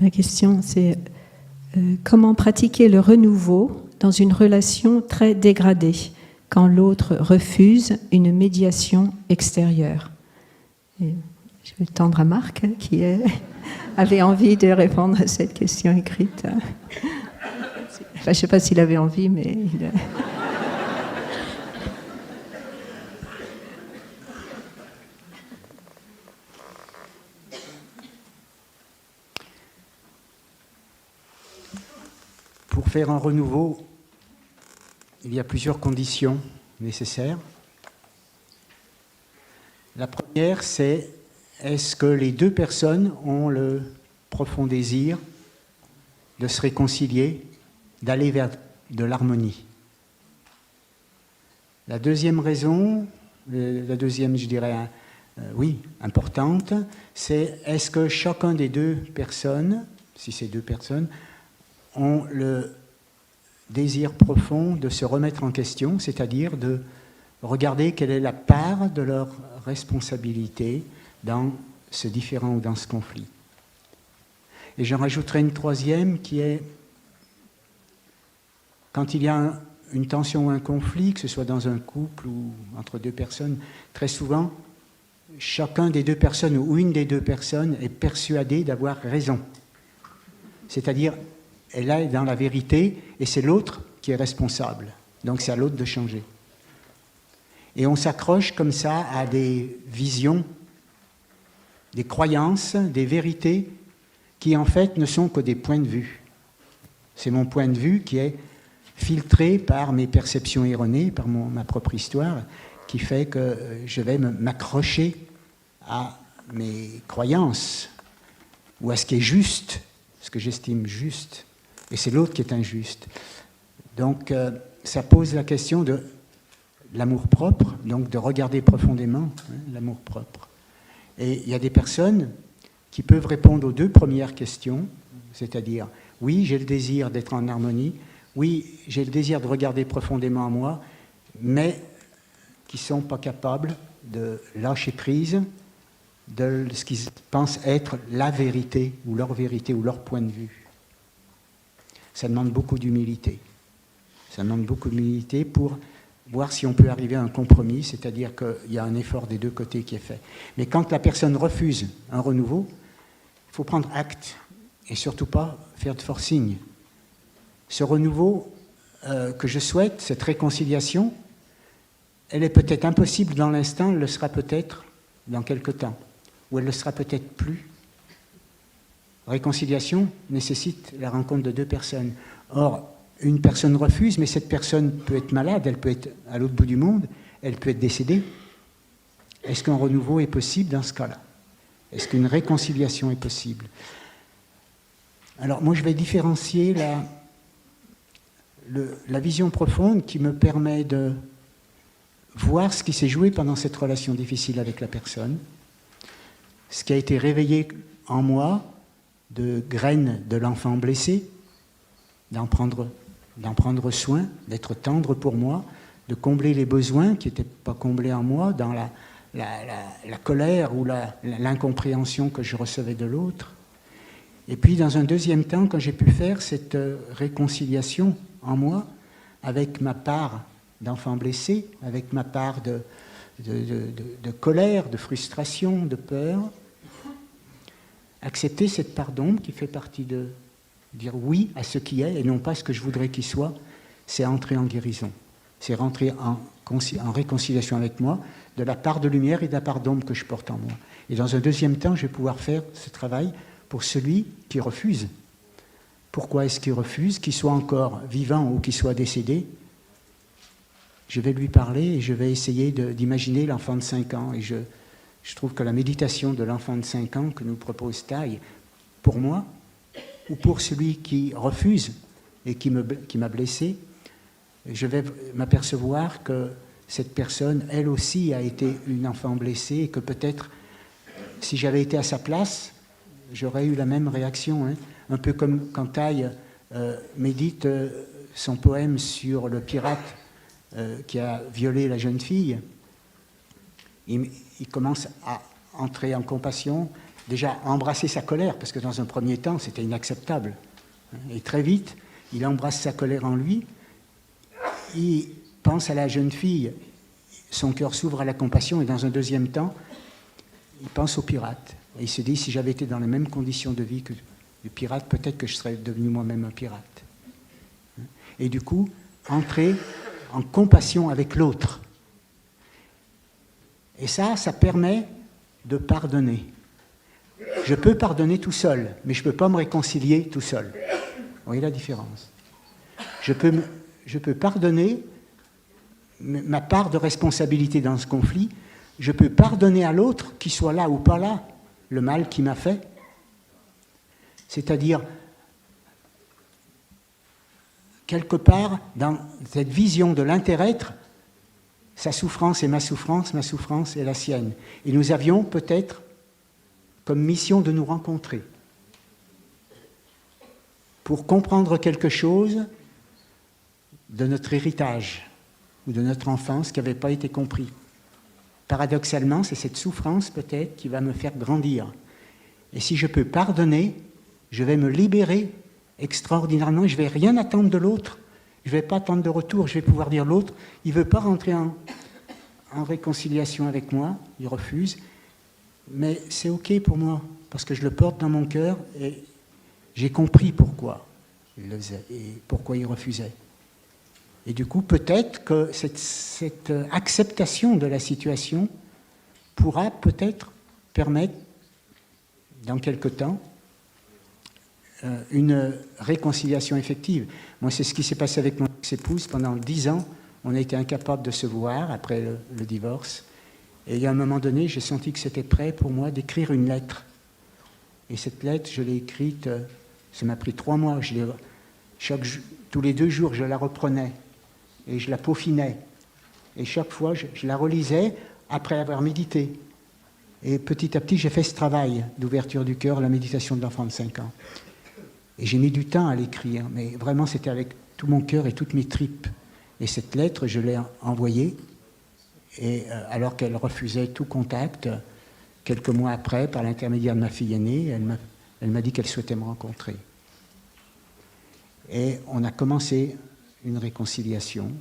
La question, c'est comment pratiquer le renouveau dans une relation très dégradée quand l'autre refuse une médiation extérieure. Et je vais tendre à Marc, qui avait envie de répondre à cette question écrite. Enfin, je ne sais pas s'il avait envie, mais... Pour faire un renouveau, il y a plusieurs conditions nécessaires. La première, c'est est-ce que les deux personnes ont le profond désir de se réconcilier, d'aller vers de l'harmonie. La deuxième raison, la deuxième, je dirais, importante, c'est est-ce que chacun des deux personnes, si c'est deux personnes, ont le désir profond de se remettre en question, c'est-à-dire de regarder quelle est la part de leur responsabilité dans ce différend ou dans ce conflit. Et j'en rajouterai une troisième qui est, quand il y a une tension ou un conflit, que ce soit dans un couple ou entre deux personnes, très souvent, chacun des deux personnes ou une des deux personnes est persuadée d'avoir raison. C'est-à-dire, elle est dans la vérité et c'est l'autre qui est responsable. Donc c'est à l'autre de changer. Et on s'accroche comme ça à des visions, des croyances, des vérités qui en fait ne sont que des points de vue. C'est mon point de vue qui est filtré par mes perceptions erronées, par ma propre histoire, qui fait que je vais m'accrocher à mes croyances ou à ce qui est juste, ce que j'estime juste, et c'est l'autre qui est injuste. Donc ça pose la question de l'amour-propre, donc de regarder profondément l'amour-propre. Et il y a des personnes qui peuvent répondre aux deux premières questions, c'est-à-dire, oui, j'ai le désir d'être en harmonie, oui, j'ai le désir de regarder profondément en moi, mais qui ne sont pas capables de lâcher prise de ce qu'ils pensent être la vérité ou leur point de vue. Ça demande beaucoup d'humilité. Ça demande beaucoup d'humilité pour voir si on peut arriver à un compromis, c'est-à-dire qu'il y a un effort des deux côtés qui est fait. Mais quand la personne refuse un renouveau, il faut prendre acte et surtout pas faire de forcing. Ce renouveau que je souhaite, cette réconciliation, elle est peut-être impossible dans l'instant, elle le sera peut-être dans quelque temps, ou elle le sera peut-être plus. Réconciliation nécessite la rencontre de deux personnes. Or, une personne refuse, mais cette personne peut être malade, elle peut être à l'autre bout du monde, elle peut être décédée. Est-ce qu'un renouveau est possible dans ce cas-là? Est-ce qu'une réconciliation est possible? Alors, moi, je vais différencier la vision profonde qui me permet de voir ce qui s'est joué pendant cette relation difficile avec la personne, ce qui a été réveillé en moi de graines de l'enfant blessé, d'en prendre soin, d'être tendre pour moi, de combler les besoins qui n'étaient pas comblés en moi, dans la colère ou l'incompréhension que je recevais de l'autre. Et puis, dans un deuxième temps, quand j'ai pu faire cette réconciliation en moi avec ma part d'enfant blessé, avec ma part de colère, de frustration, de peur, accepter cette part d'ombre qui fait partie de dire oui à ce qui est et non pas ce que je voudrais qu'il soit, c'est entrer en guérison. C'est rentrer en réconciliation avec moi de la part de lumière et de la part d'ombre que je porte en moi. Et dans un deuxième temps, je vais pouvoir faire ce travail pour celui qui refuse. Pourquoi est-ce qu'il refuse? Qu'il soit encore vivant ou qu'il soit décédé, je vais lui parler et je vais essayer d'imaginer l'enfant de 5 ans. Et je trouve que la méditation de l'enfant de 5 ans que nous propose Thaï, pour moi, ou pour celui qui refuse et qui m'a blessé, je vais m'apercevoir que cette personne, elle aussi, a été une enfant blessée et que peut-être, si j'avais été à sa place, j'aurais eu la même réaction. Hein. Un peu comme quand Thaï médite son poème sur le pirate qui a violé la jeune fille. Il commence à entrer en compassion, déjà à embrasser sa colère, parce que dans un premier temps, c'était inacceptable. Et très vite, il embrasse sa colère en lui, il pense à la jeune fille, son cœur s'ouvre à la compassion, et dans un deuxième temps, il pense au pirate. Et il se dit, si j'avais été dans les mêmes conditions de vie que le pirate, peut-être que je serais devenu moi-même un pirate. Et du coup, entrer en compassion avec l'autre. Et ça permet de pardonner. Je peux pardonner tout seul, mais je ne peux pas me réconcilier tout seul. Vous voyez la différence? Je peux pardonner ma part de responsabilité dans ce conflit. Je peux pardonner à l'autre, qu'il soit là ou pas là, le mal qu'il m'a fait. C'est-à-dire, quelque part, dans cette vision de l'inter-être, sa souffrance est ma souffrance est la sienne. Et nous avions peut-être comme mission de nous rencontrer pour comprendre quelque chose de notre héritage ou de notre enfance qui n'avait pas été compris. Paradoxalement, c'est cette souffrance peut-être qui va me faire grandir. Et si je peux pardonner, je vais me libérer extraordinairement. Je ne vais rien attendre de l'autre. Je ne vais pas attendre de retour. Je vais pouvoir dire l'autre, il ne veut pas rentrer en réconciliation avec moi, il refuse. Mais c'est OK pour moi, parce que je le porte dans mon cœur et j'ai compris pourquoi il le faisait et pourquoi il refusait. Et du coup, peut-être que cette acceptation de la situation pourra peut-être permettre, dans quelque temps, une réconciliation effective. Moi, c'est ce qui s'est passé avec mon ex-épouse. Pendant 10 ans, on a été incapable de se voir après le divorce. Et il y a un moment donné, j'ai senti que c'était prêt pour moi d'écrire une lettre. Et cette lettre, je l'ai écrite, ça m'a pris 3 mois. Tous les 2 jours, je la reprenais et je la peaufinais. Et chaque fois, je la relisais après avoir médité. Et petit à petit, j'ai fait ce travail d'ouverture du cœur, la méditation de l'enfant de 5 ans. Et j'ai mis du temps à l'écrire, mais vraiment, c'était avec tout mon cœur et toutes mes tripes. Et cette lettre, je l'ai envoyée, et alors qu'elle refusait tout contact, quelques mois après, par l'intermédiaire de ma fille aînée, elle m'a dit qu'elle souhaitait me rencontrer. Et on a commencé une réconciliation.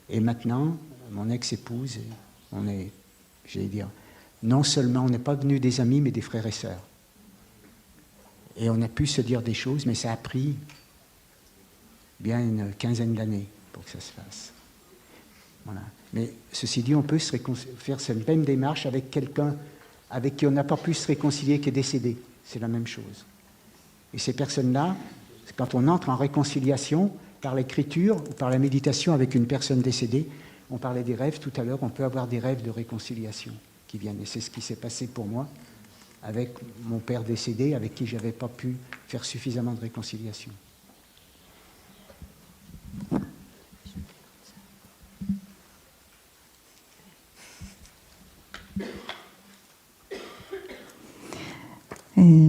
Et maintenant, mon ex-épouse, on est, j'allais dire, non seulement on n'est pas devenus des amis, mais des frères et sœurs. Et on a pu se dire des choses, mais ça a pris bien une 15aine d'années pour que ça se fasse. Voilà. Mais ceci dit, on peut faire cette même démarche avec quelqu'un avec qui on n'a pas pu se réconcilier, qui est décédé. C'est la même chose. Et ces personnes-là, quand on entre en réconciliation par l'écriture ou par la méditation avec une personne décédée, on parlait des rêves tout à l'heure, on peut avoir des rêves de réconciliation qui viennent. Et c'est ce qui s'est passé pour moi avec mon père décédé, avec qui je n'avais pas pu faire suffisamment de réconciliation.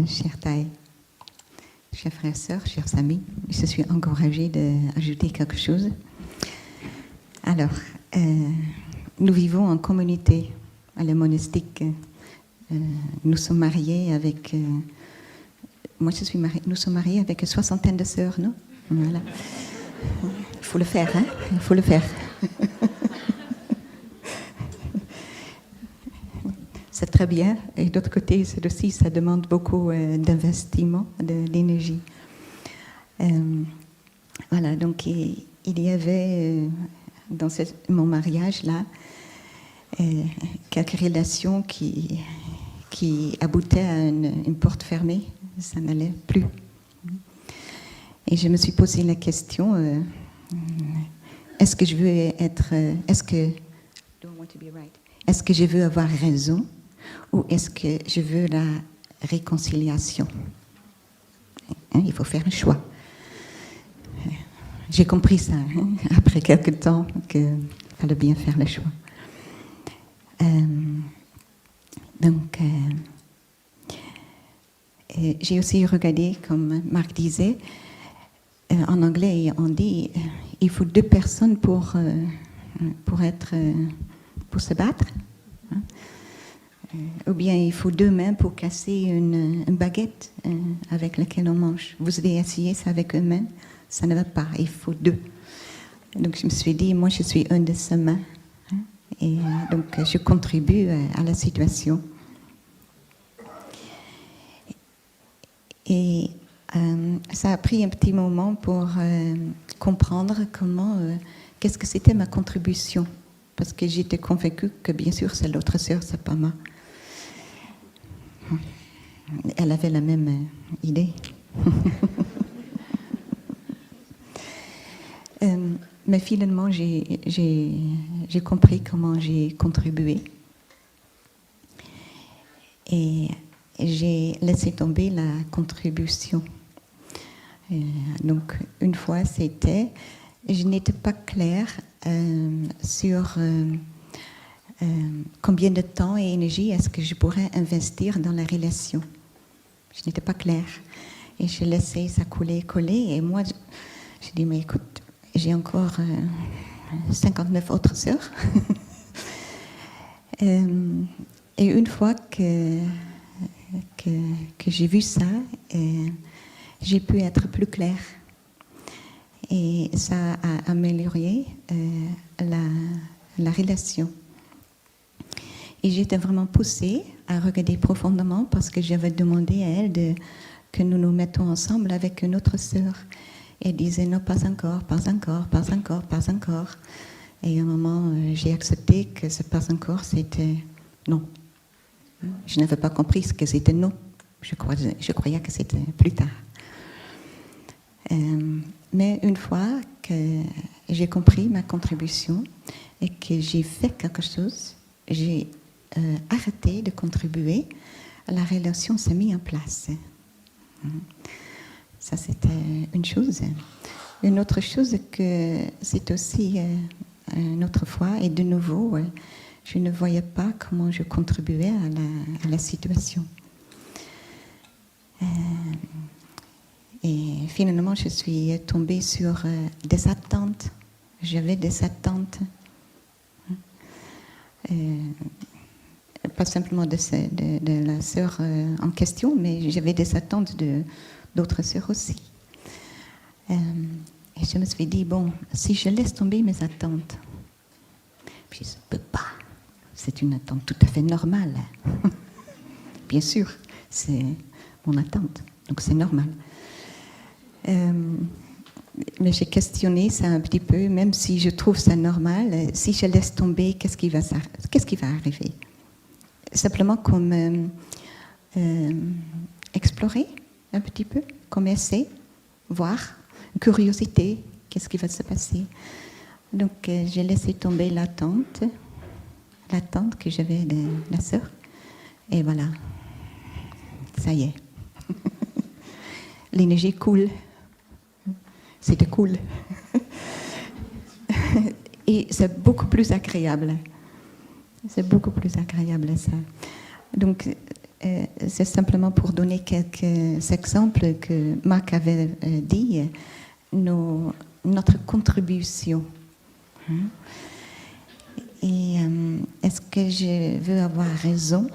Chers Thaï, chers frères et sœurs, chers amis, je suis encouragée d'ajouter quelque chose. Alors, nous vivons en communauté à la monastique. Nous sommes mariés avec... moi, je suis mariée. Nous sommes mariés avec une 60aine de sœurs, non? Voilà. Il faut le faire, hein? Il faut le faire. C'est très bien. Et d'autre côté, c'est aussi, ça demande beaucoup d'investissement, de l'énergie. Voilà, donc il y avait dans mon mariage-là quelques relations qui aboutaient à une porte fermée. Ça n'allait plus. Et je me suis posé la question, est-ce que je veux être... Est-ce que je veux avoir raison ou est-ce que je veux la réconciliation? Il faut faire un choix. J'ai compris ça, après quelque temps, qu'il fallait bien faire le choix. Donc, j'ai aussi regardé, comme Marc disait, en anglais, on dit il faut 2 personnes pour se battre. Ou bien il faut 2 mains pour casser une baguette avec laquelle on mange. Vous avez essayé ça avec une main, ça ne va pas, il faut 2. Donc je me suis dit, moi je suis une de ces mains. Et donc je contribue à la situation. Et ça a pris un petit moment pour comprendre qu'est-ce que c'était ma contribution. Parce que j'étais convaincue que bien sûr c'est l'autre sœur, c'est pas moi. Elle avait la même idée. Mais finalement, j'ai compris comment j'ai contribué. Et j'ai laissé tomber la contribution. Donc, une fois, je n'étais pas claire sur combien de temps et énergie est-ce que je pourrais investir dans la relation. Je n'étais pas claire. Et je laissais ça coller. Et moi, j'ai dit, mais écoute, j'ai encore 59 autres sœurs. Et une fois que j'ai vu ça, j'ai pu être plus claire. Et ça a amélioré la relation. Et j'étais vraiment poussée à regarder profondément parce que j'avais demandé à elle que nous nous mettons ensemble avec une autre sœur. Et elle disait non, pas encore, pas encore, pas encore, pas encore. Et à un moment, j'ai accepté que ce pas encore, c'était non. Je n'avais pas compris ce que c'était non. Je croyais que c'était plus tard. Mais une fois que j'ai compris ma contribution et que j'ai fait quelque chose, j'ai arrêté de contribuer, la relation s'est mise en place. Ça, c'était une chose. Une autre chose, que c'est aussi une autre fois, et de nouveau, je ne voyais pas comment je contribuais à la situation. Et finalement, je suis tombée sur des attentes. J'avais des attentes. Pas simplement de la sœur en question, mais j'avais des attentes d'autres sœurs aussi. Et je me suis dit, bon, si je laisse tomber mes attentes, puis je ne peux pas. C'est une attente tout à fait normale. Bien sûr, c'est mon attente, donc c'est normal. Mais j'ai questionné ça un petit peu, même si je trouve ça normal, si je laisse tomber, qu'est-ce qui va arriver? Simplement comme explorer un petit peu, comme essayer, voir, curiosité, qu'est-ce qui va se passer. Donc j'ai laissé tomber l'attente que j'avais de la sœur, et voilà, ça y est. L'énergie coule. C'était cool. Et c'est beaucoup plus agréable. C'est beaucoup plus agréable, ça. Donc, c'est simplement pour donner quelques exemples que Marc avait dit, notre contribution. Et est-ce que je veux avoir raison?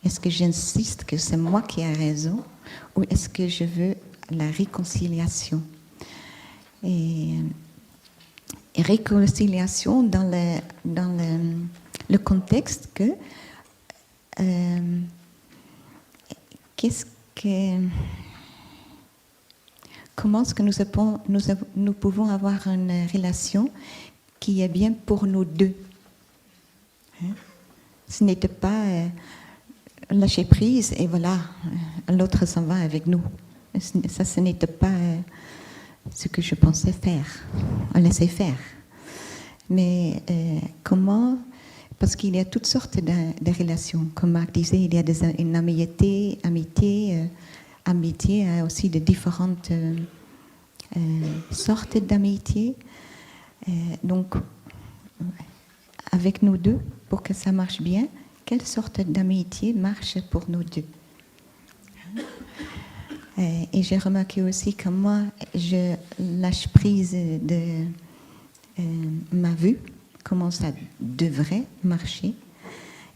Est-ce que j'insiste que c'est moi qui ai raison? Ou est-ce que je veux la réconciliation? Et réconciliation dans le contexte que comment est-ce que nous pouvons avoir une relation qui est bien pour nous deux. Ce n'était pas lâcher prise et voilà, l'autre s'en va avec nous. Ça, ce n'était pas ce que je pensais faire. On laissait faire. Mais comment? Parce qu'il y a toutes sortes de relations. Comme Marc disait, il y a une amitié. Amitié a aussi de différentes sortes d'amitié. Donc, avec nous deux, pour que ça marche bien, quelle sorte d'amitié marche pour nous deux? Et j'ai remarqué aussi que moi, je lâche prise de ma vue, comment ça devrait marcher,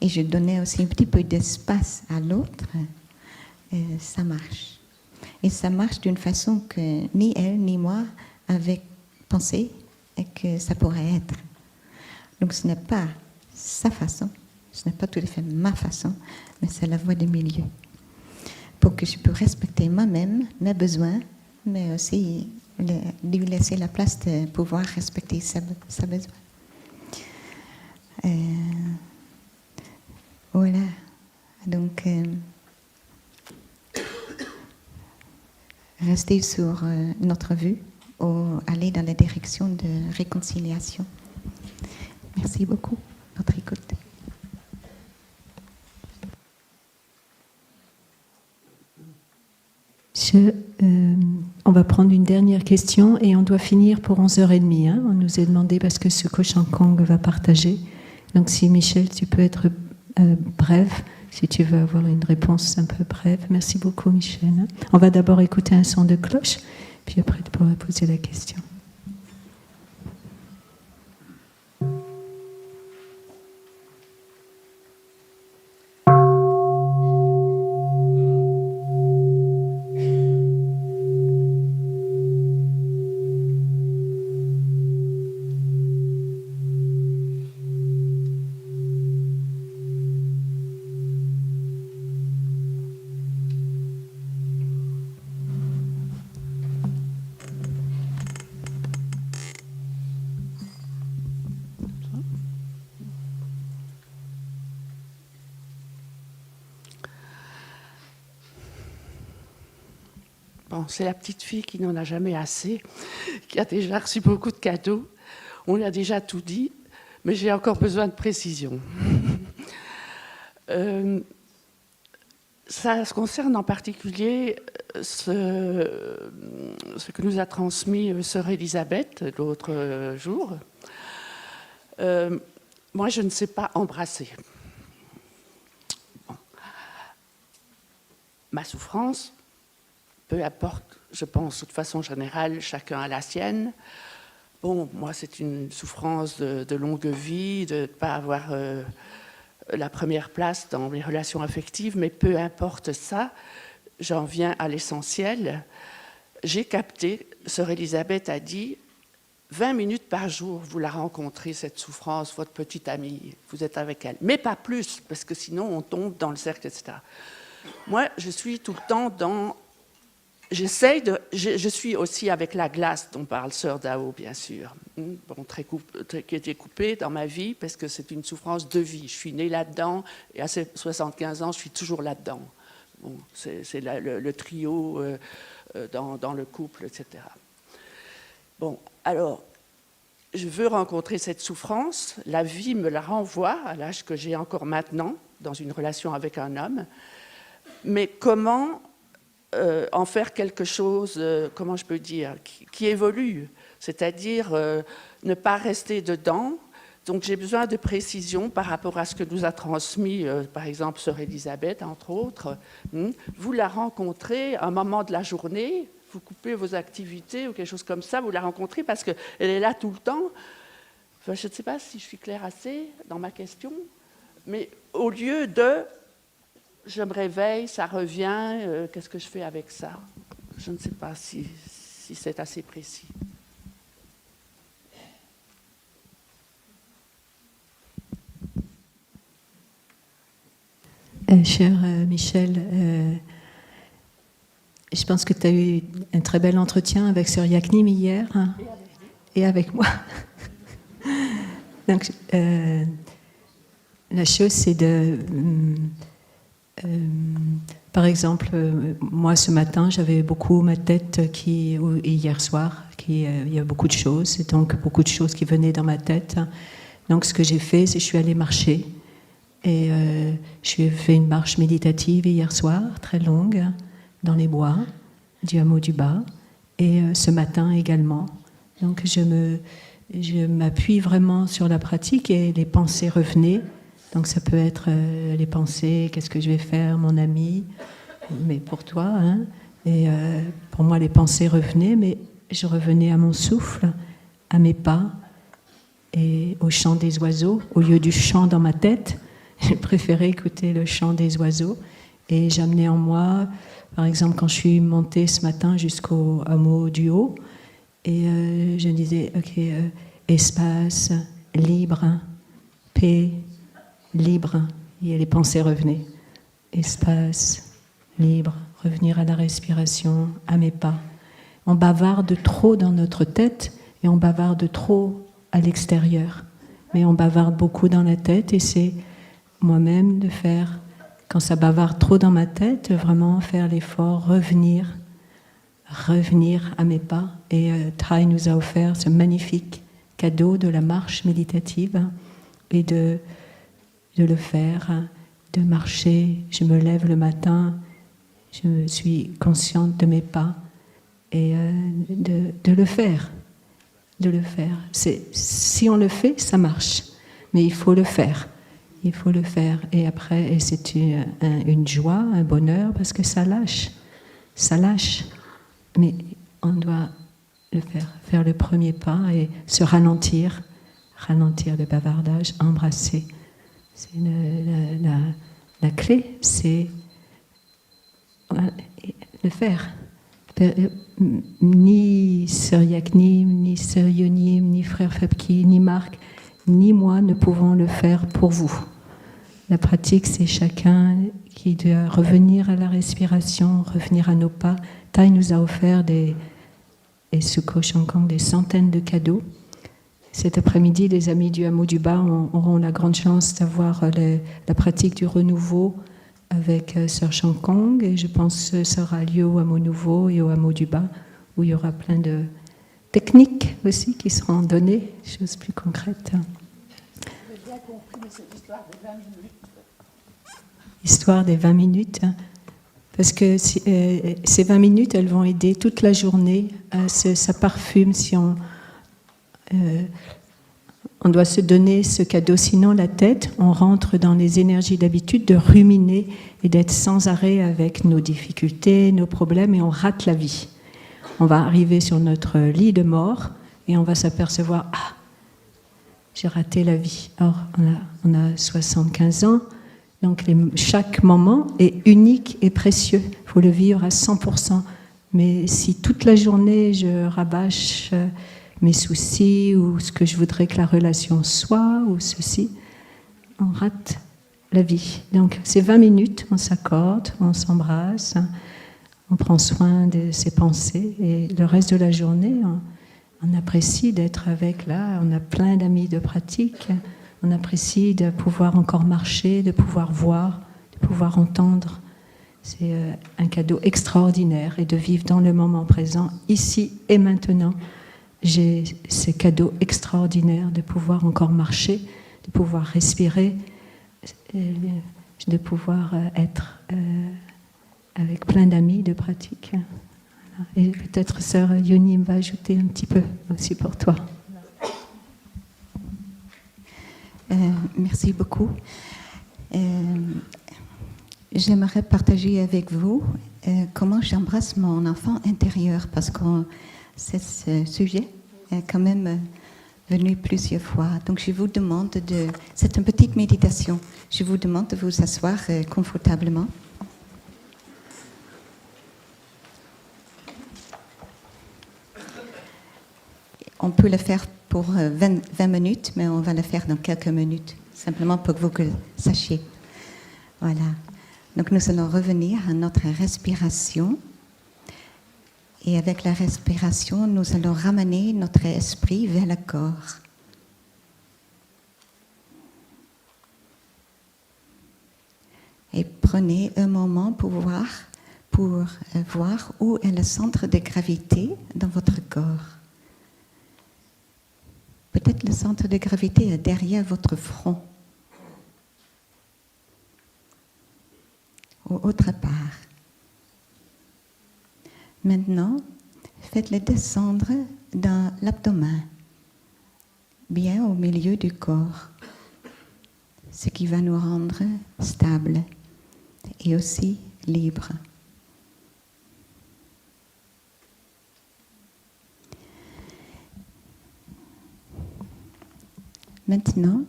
et je donnais aussi un petit peu d'espace à l'autre, ça marche. Et ça marche d'une façon que ni elle ni moi avaient pensé et que ça pourrait être. Donc ce n'est pas sa façon, ce n'est pas tout à fait ma façon, mais c'est la voie du milieu. Pour que je puisse respecter moi-même, mes besoins, mais aussi lui laisser la place de pouvoir respecter ses besoins. Voilà. Donc, rester sur notre vue ou aller dans la direction de réconciliation. Merci beaucoup de votre écoute. On va prendre une dernière question et on doit finir pour 11h30. On nous a demandé parce que ce Ko Chang Kong va partager. Donc si Michel, tu peux être brève, si tu veux avoir une réponse un peu brève. Merci beaucoup Michel. On va d'abord écouter un son de cloche, puis après tu pourras poser la question. Bon, c'est la petite fille qui n'en a jamais assez, qui a déjà reçu beaucoup de cadeaux. On lui a déjà tout dit, mais j'ai encore besoin de précision. Ça se concerne en particulier ce que nous a transmis sœur Elisabeth l'autre jour. Moi, je ne sais pas embrasser. Bon. Ma souffrance, peu importe, je pense de façon générale, chacun a la sienne. Bon, moi, c'est une souffrance de longue vie, de ne pas avoir la première place dans mes relations affectives, mais peu importe ça, j'en viens à l'essentiel. J'ai capté, sœur Elisabeth a dit, 20 minutes par jour, vous la rencontrez, cette souffrance, votre petite amie, vous êtes avec elle. Mais pas plus, parce que sinon on tombe dans le cercle, etc. Moi, je suis tout le temps dans... Je suis aussi avec la glace dont parle sœur Dao, bien sûr. Bon, qui a été coupée dans ma vie, parce que c'est une souffrance de vie. Je suis née là-dedans, et à 75 ans, je suis toujours là-dedans. Bon, c'est le trio dans le couple, etc. Bon, alors, je veux rencontrer cette souffrance. La vie me la renvoie à l'âge que j'ai encore maintenant, dans une relation avec un homme. Mais comment en faire quelque chose, comment je peux dire, qui évolue, c'est-à-dire ne pas rester dedans. Donc j'ai besoin de précision par rapport à ce que nous a transmis, par exemple, sœur Elisabeth, entre autres. Vous la rencontrez à un moment de la journée, vous coupez vos activités ou quelque chose comme ça, vous la rencontrez parce qu'elle est là tout le temps. Enfin, je ne sais pas si je suis claire assez dans ma question, mais au lieu de... Je me réveille, ça revient, qu'est-ce que je fais avec ça? Je ne sais pas si c'est assez précis. Cher Michel, je pense que tu as eu un très bel entretien avec sœur Yaknim hier, hein, et avec moi. Donc, la chose, c'est de... par exemple, moi ce matin, j'avais beaucoup ma tête et hier soir, il y a beaucoup de choses, et donc beaucoup de choses qui venaient dans ma tête. Donc ce que j'ai fait, c'est que je suis allée marcher, et j'ai fait une marche méditative hier soir, très longue, dans les bois du hameau du Bas, et ce matin également. Donc je m'appuie vraiment sur la pratique, et les pensées revenaient. Donc ça peut être les pensées, qu'est-ce que je vais faire, mon ami, mais pour toi, hein. Et pour moi les pensées revenaient, mais je revenais à mon souffle, à mes pas, et au chant des oiseaux. Au lieu du chant dans ma tête, j'ai préféré écouter le chant des oiseaux, et j'amenais en moi, par exemple quand je suis montée ce matin jusqu'au hameau du Haut, et je disais, ok, espace, libre, paix, libre, et les pensées revenaient. Espace, libre, revenir à la respiration, à mes pas. On bavarde trop dans notre tête et on bavarde trop à l'extérieur. Mais on bavarde beaucoup dans la tête, et c'est moi-même de faire, quand ça bavarde trop dans ma tête, vraiment faire l'effort, revenir à mes pas. Et Thay nous a offert ce magnifique cadeau de la marche méditative, et de le faire, de marcher. Je me lève le matin, je suis consciente de mes pas, et de le faire. De le faire. Si on le fait, ça marche. Mais il faut le faire. Il faut le faire. Et après, et c'est une joie, un bonheur, parce que ça lâche. Ça lâche. Mais on doit le faire le premier pas et se ralentir le bavardage, embrasser. C'est la clé, c'est le faire. Ni sœur Yaknim, ni sœur Yonim, ni frère Fabki, ni Marc, ni moi ne pouvons le faire pour vous. La pratique, c'est chacun qui doit revenir à la respiration, revenir à nos pas. Thay nous a offert et Suko Shankang des centaines de cadeaux. Cet après-midi, les amis du hameau du Bas auront la grande chance d'avoir la pratique du renouveau avec Sœur Shankong, et je pense que ça aura lieu au hameau nouveau et au hameau du bas, où il y aura plein de techniques aussi qui seront données, choses plus concrètes. J'ai bien compris, mais c'est l'histoire des 20 minutes. Histoire des 20 minutes, parce que ces 20 minutes, elles vont aider toute la journée. Ça parfume si on doit se donner ce cadeau, sinon la tête, on rentre dans les énergies d'habitude de ruminer et d'être sans arrêt avec nos difficultés, nos problèmes, et on rate la vie. On va arriver sur notre lit de mort et on va s'apercevoir, ah, j'ai raté la vie. Or, on a 75 ans, donc chaque moment est unique et précieux. Il faut le vivre à 100%. Mais si toute la journée je rabâche mes soucis ou ce que je voudrais que la relation soit ou ceci, on rate la vie. Donc ces 20 minutes, on s'accorde, on s'embrasse, on prend soin de ses pensées, et le reste de la journée, on apprécie d'être avec là. On a plein d'amis de pratique, on apprécie de pouvoir encore marcher, de pouvoir voir, de pouvoir entendre. C'est un cadeau extraordinaire, et de vivre dans le moment présent, ici et maintenant. J'ai ce cadeau extraordinaire de pouvoir encore marcher, de pouvoir respirer, de pouvoir être avec plein d'amis de pratique. Voilà. Et peut-être Sœur Yoni va ajouter un petit peu aussi pour toi. Merci beaucoup. J'aimerais partager avec vous comment j'embrasse mon enfant intérieur, parce que ce sujet est quand même venu plusieurs fois. Donc je vous demande c'est une petite méditation. Je vous demande de vous asseoir confortablement. On peut le faire pour 20 minutes, mais on va le faire dans quelques minutes, simplement pour que vous le sachiez. Voilà. Donc nous allons revenir à notre respiration. Et avec la respiration, nous allons ramener notre esprit vers le corps. Et prenez un moment pour voir où est le centre de gravité dans votre corps. Peut-être le centre de gravité est derrière votre front, ou autre part. Maintenant, faites-le descendre dans l'abdomen, bien au milieu du corps, ce qui va nous rendre stables et aussi libres. Maintenant,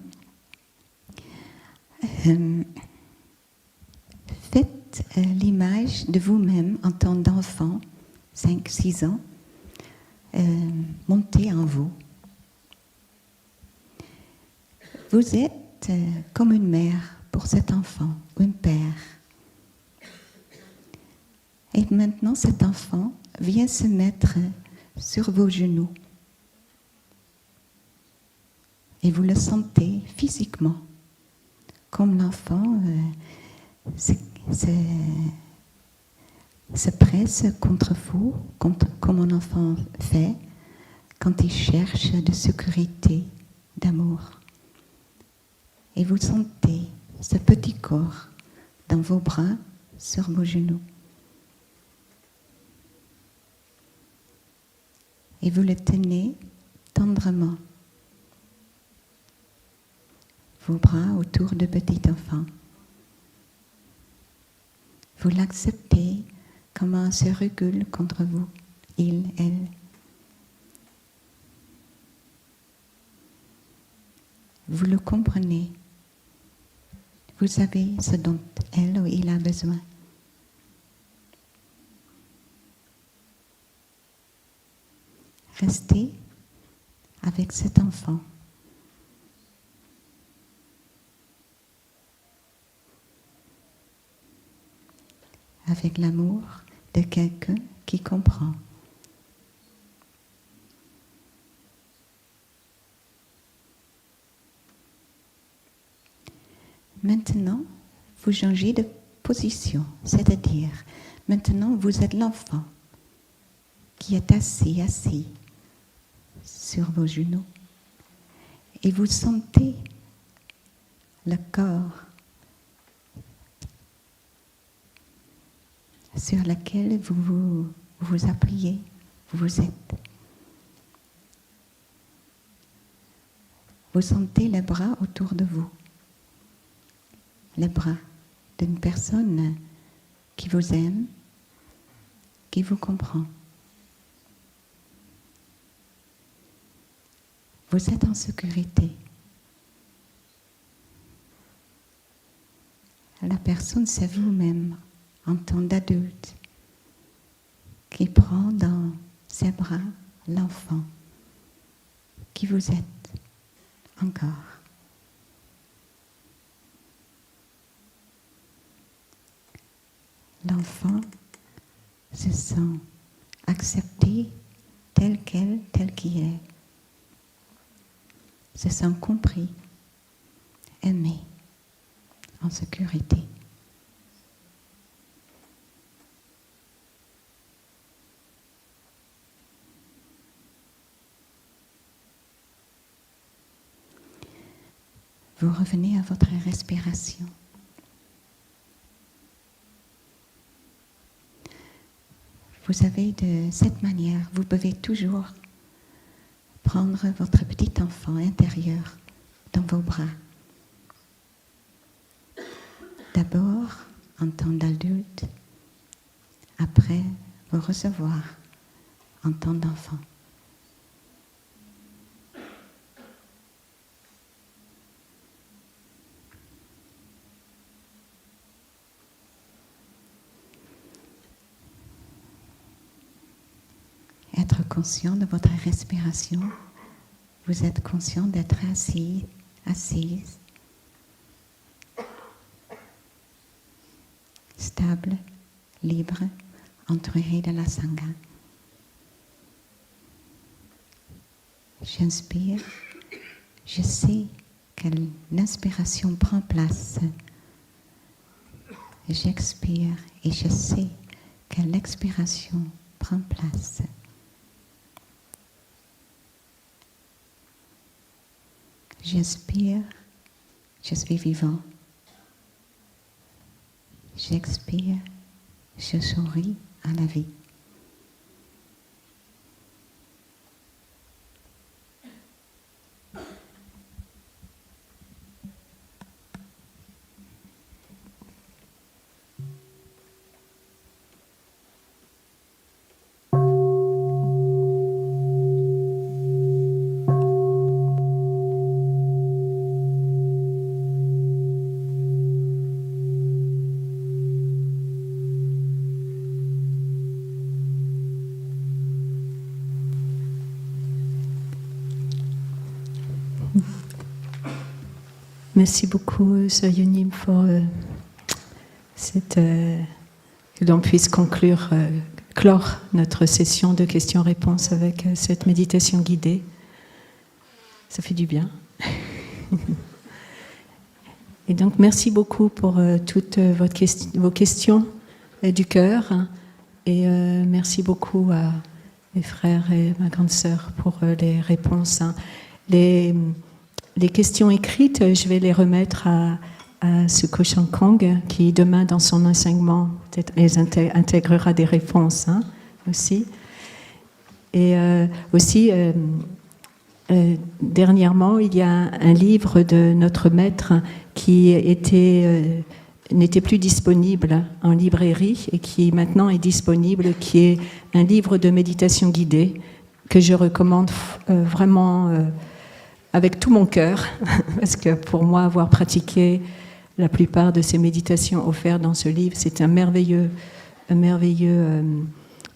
faites l'image de vous-même en tant d'enfant, 5-6 ans, monter en vous. Vous êtes comme une mère pour cet enfant, un père. Et maintenant, cet enfant vient se mettre sur vos genoux. Et vous le sentez physiquement, comme l'enfant se presse contre vous, comme un enfant fait quand il cherche de sécurité, d'amour. Et vous sentez ce petit corps dans vos bras, sur vos genoux. Et vous le tenez tendrement. Vos bras autour de petit enfant. Vous l'acceptez, comment se recule contre vous, il, elle. Vous le comprenez. Vous savez ce dont elle ou il a besoin. Restez avec cet enfant. Avec l'amour de quelqu'un qui comprend. Maintenant, vous changez de position, c'est-à-dire maintenant vous êtes l'enfant qui est assis sur vos genoux et vous sentez le corps sur lequel vous appuyez, vous êtes. Vous sentez les bras autour de vous, les bras d'une personne qui vous aime, qui vous comprend. Vous êtes en sécurité. La personne, c'est vous-même, en tant d'adulte, qui prend dans ses bras l'enfant qui vous êtes encore. L'enfant se sent accepté tel qu'il est, se sent compris, aimé, en sécurité. Vous revenez à votre respiration. Vous savez, de cette manière, vous pouvez toujours prendre votre petit enfant intérieur dans vos bras. D'abord en tant d'adulte, après vous recevoir en tant d'enfant. Être conscient de votre respiration, vous êtes conscient d'être assis, assise, stable, libre, entouré de la sangha. J'inspire, je sais que l'inspiration prend place. J'expire et je sais que l'expiration prend place. J'inspire, je suis vivant. J'expire, je souris à la vie. Merci beaucoup, Sœur Yunim, pour que l'on puisse clore notre session de questions-réponses avec cette méditation guidée. Ça fait du bien. Et donc, merci beaucoup pour toutes vos questions du cœur. Et merci beaucoup à mes frères et ma grande sœur pour les réponses. Les questions écrites, je vais les remettre à Suko Shankong, qui demain, dans son enseignement, peut-être intégrera des réponses aussi. Et aussi, dernièrement, il y a un livre de notre maître qui n'était plus disponible en librairie et qui maintenant est disponible, qui est un livre de méditation guidée que je recommande vraiment avec tout mon cœur, parce que pour moi, avoir pratiqué la plupart de ces méditations offertes dans ce livre, c'est un merveilleux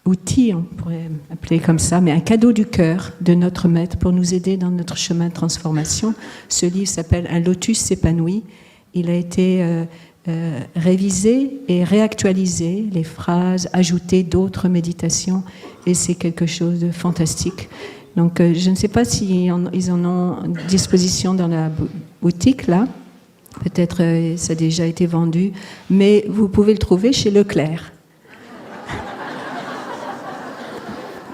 outil, on pourrait appeler comme ça, mais un cadeau du cœur de notre maître pour nous aider dans notre chemin de transformation. Ce livre s'appelle « Un lotus s'épanouit ». Il a été révisé et réactualisé, les phrases, ajouté d'autres méditations, et c'est quelque chose de fantastique. Donc, je ne sais pas si ils en ont disposition dans la boutique, là, Peut-être ça a déjà été vendu, mais vous pouvez le trouver chez Leclerc.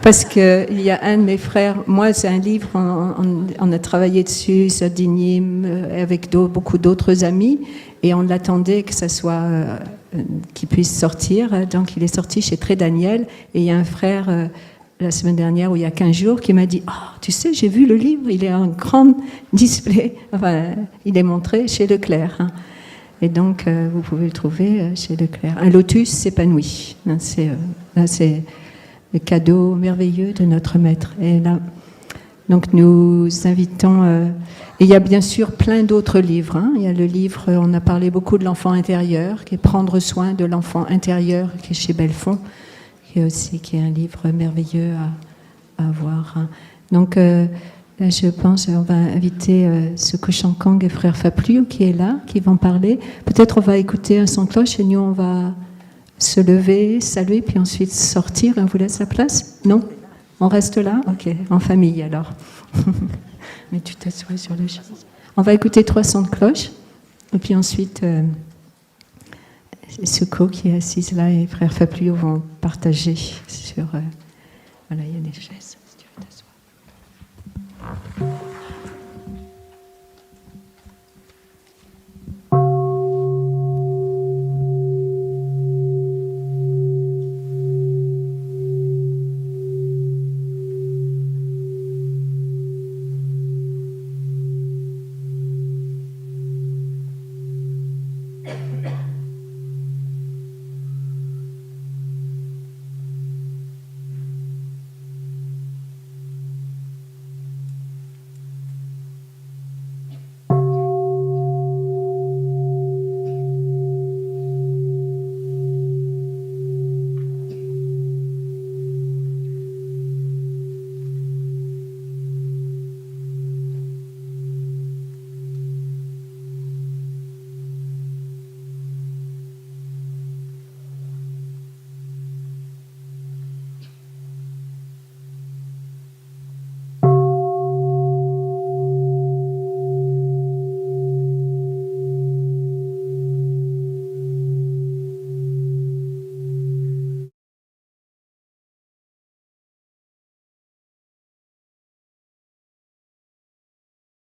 Parce qu'il y a un de mes frères, moi c'est un livre, on a travaillé dessus, Sardinim, avec beaucoup d'autres amis, et on l'attendait que ça soit, qu'il puisse sortir. Donc il est sorti chez Très Daniel, et il y a un frère la semaine dernière, ou il y a 15 jours, qui m'a dit « Oh, tu sais, j'ai vu le livre, il est en grand display, enfin, il est montré chez Leclerc. Hein. » Et donc vous pouvez le trouver chez Leclerc. Un lotus s'épanouit. C'est le cadeau merveilleux de notre Maître. Et là, donc nous invitons... et il y a bien sûr plein d'autres livres. Hein. Il y a le livre, on a parlé beaucoup de l'enfant intérieur, qui est Prendre soin de l'enfant intérieur, qui est chez Belfond, qui est un livre merveilleux à voir. Hein. Donc là, je pense on va inviter Suko Shankang et Frère Faplu qui est là, qui vont parler. Peut-être on va écouter un son de cloche et nous on va... se lever, saluer, puis ensuite sortir. On vous laisse la place? Non? On reste là? Ok, en famille alors. Mais tu t'assois sur le chaise. On va écouter 3 sons de cloche, et puis ensuite, Suko qui est assise là et Frère Faplu vont partager sur... voilà, il y a des chaises, si tu veux t'asseoir.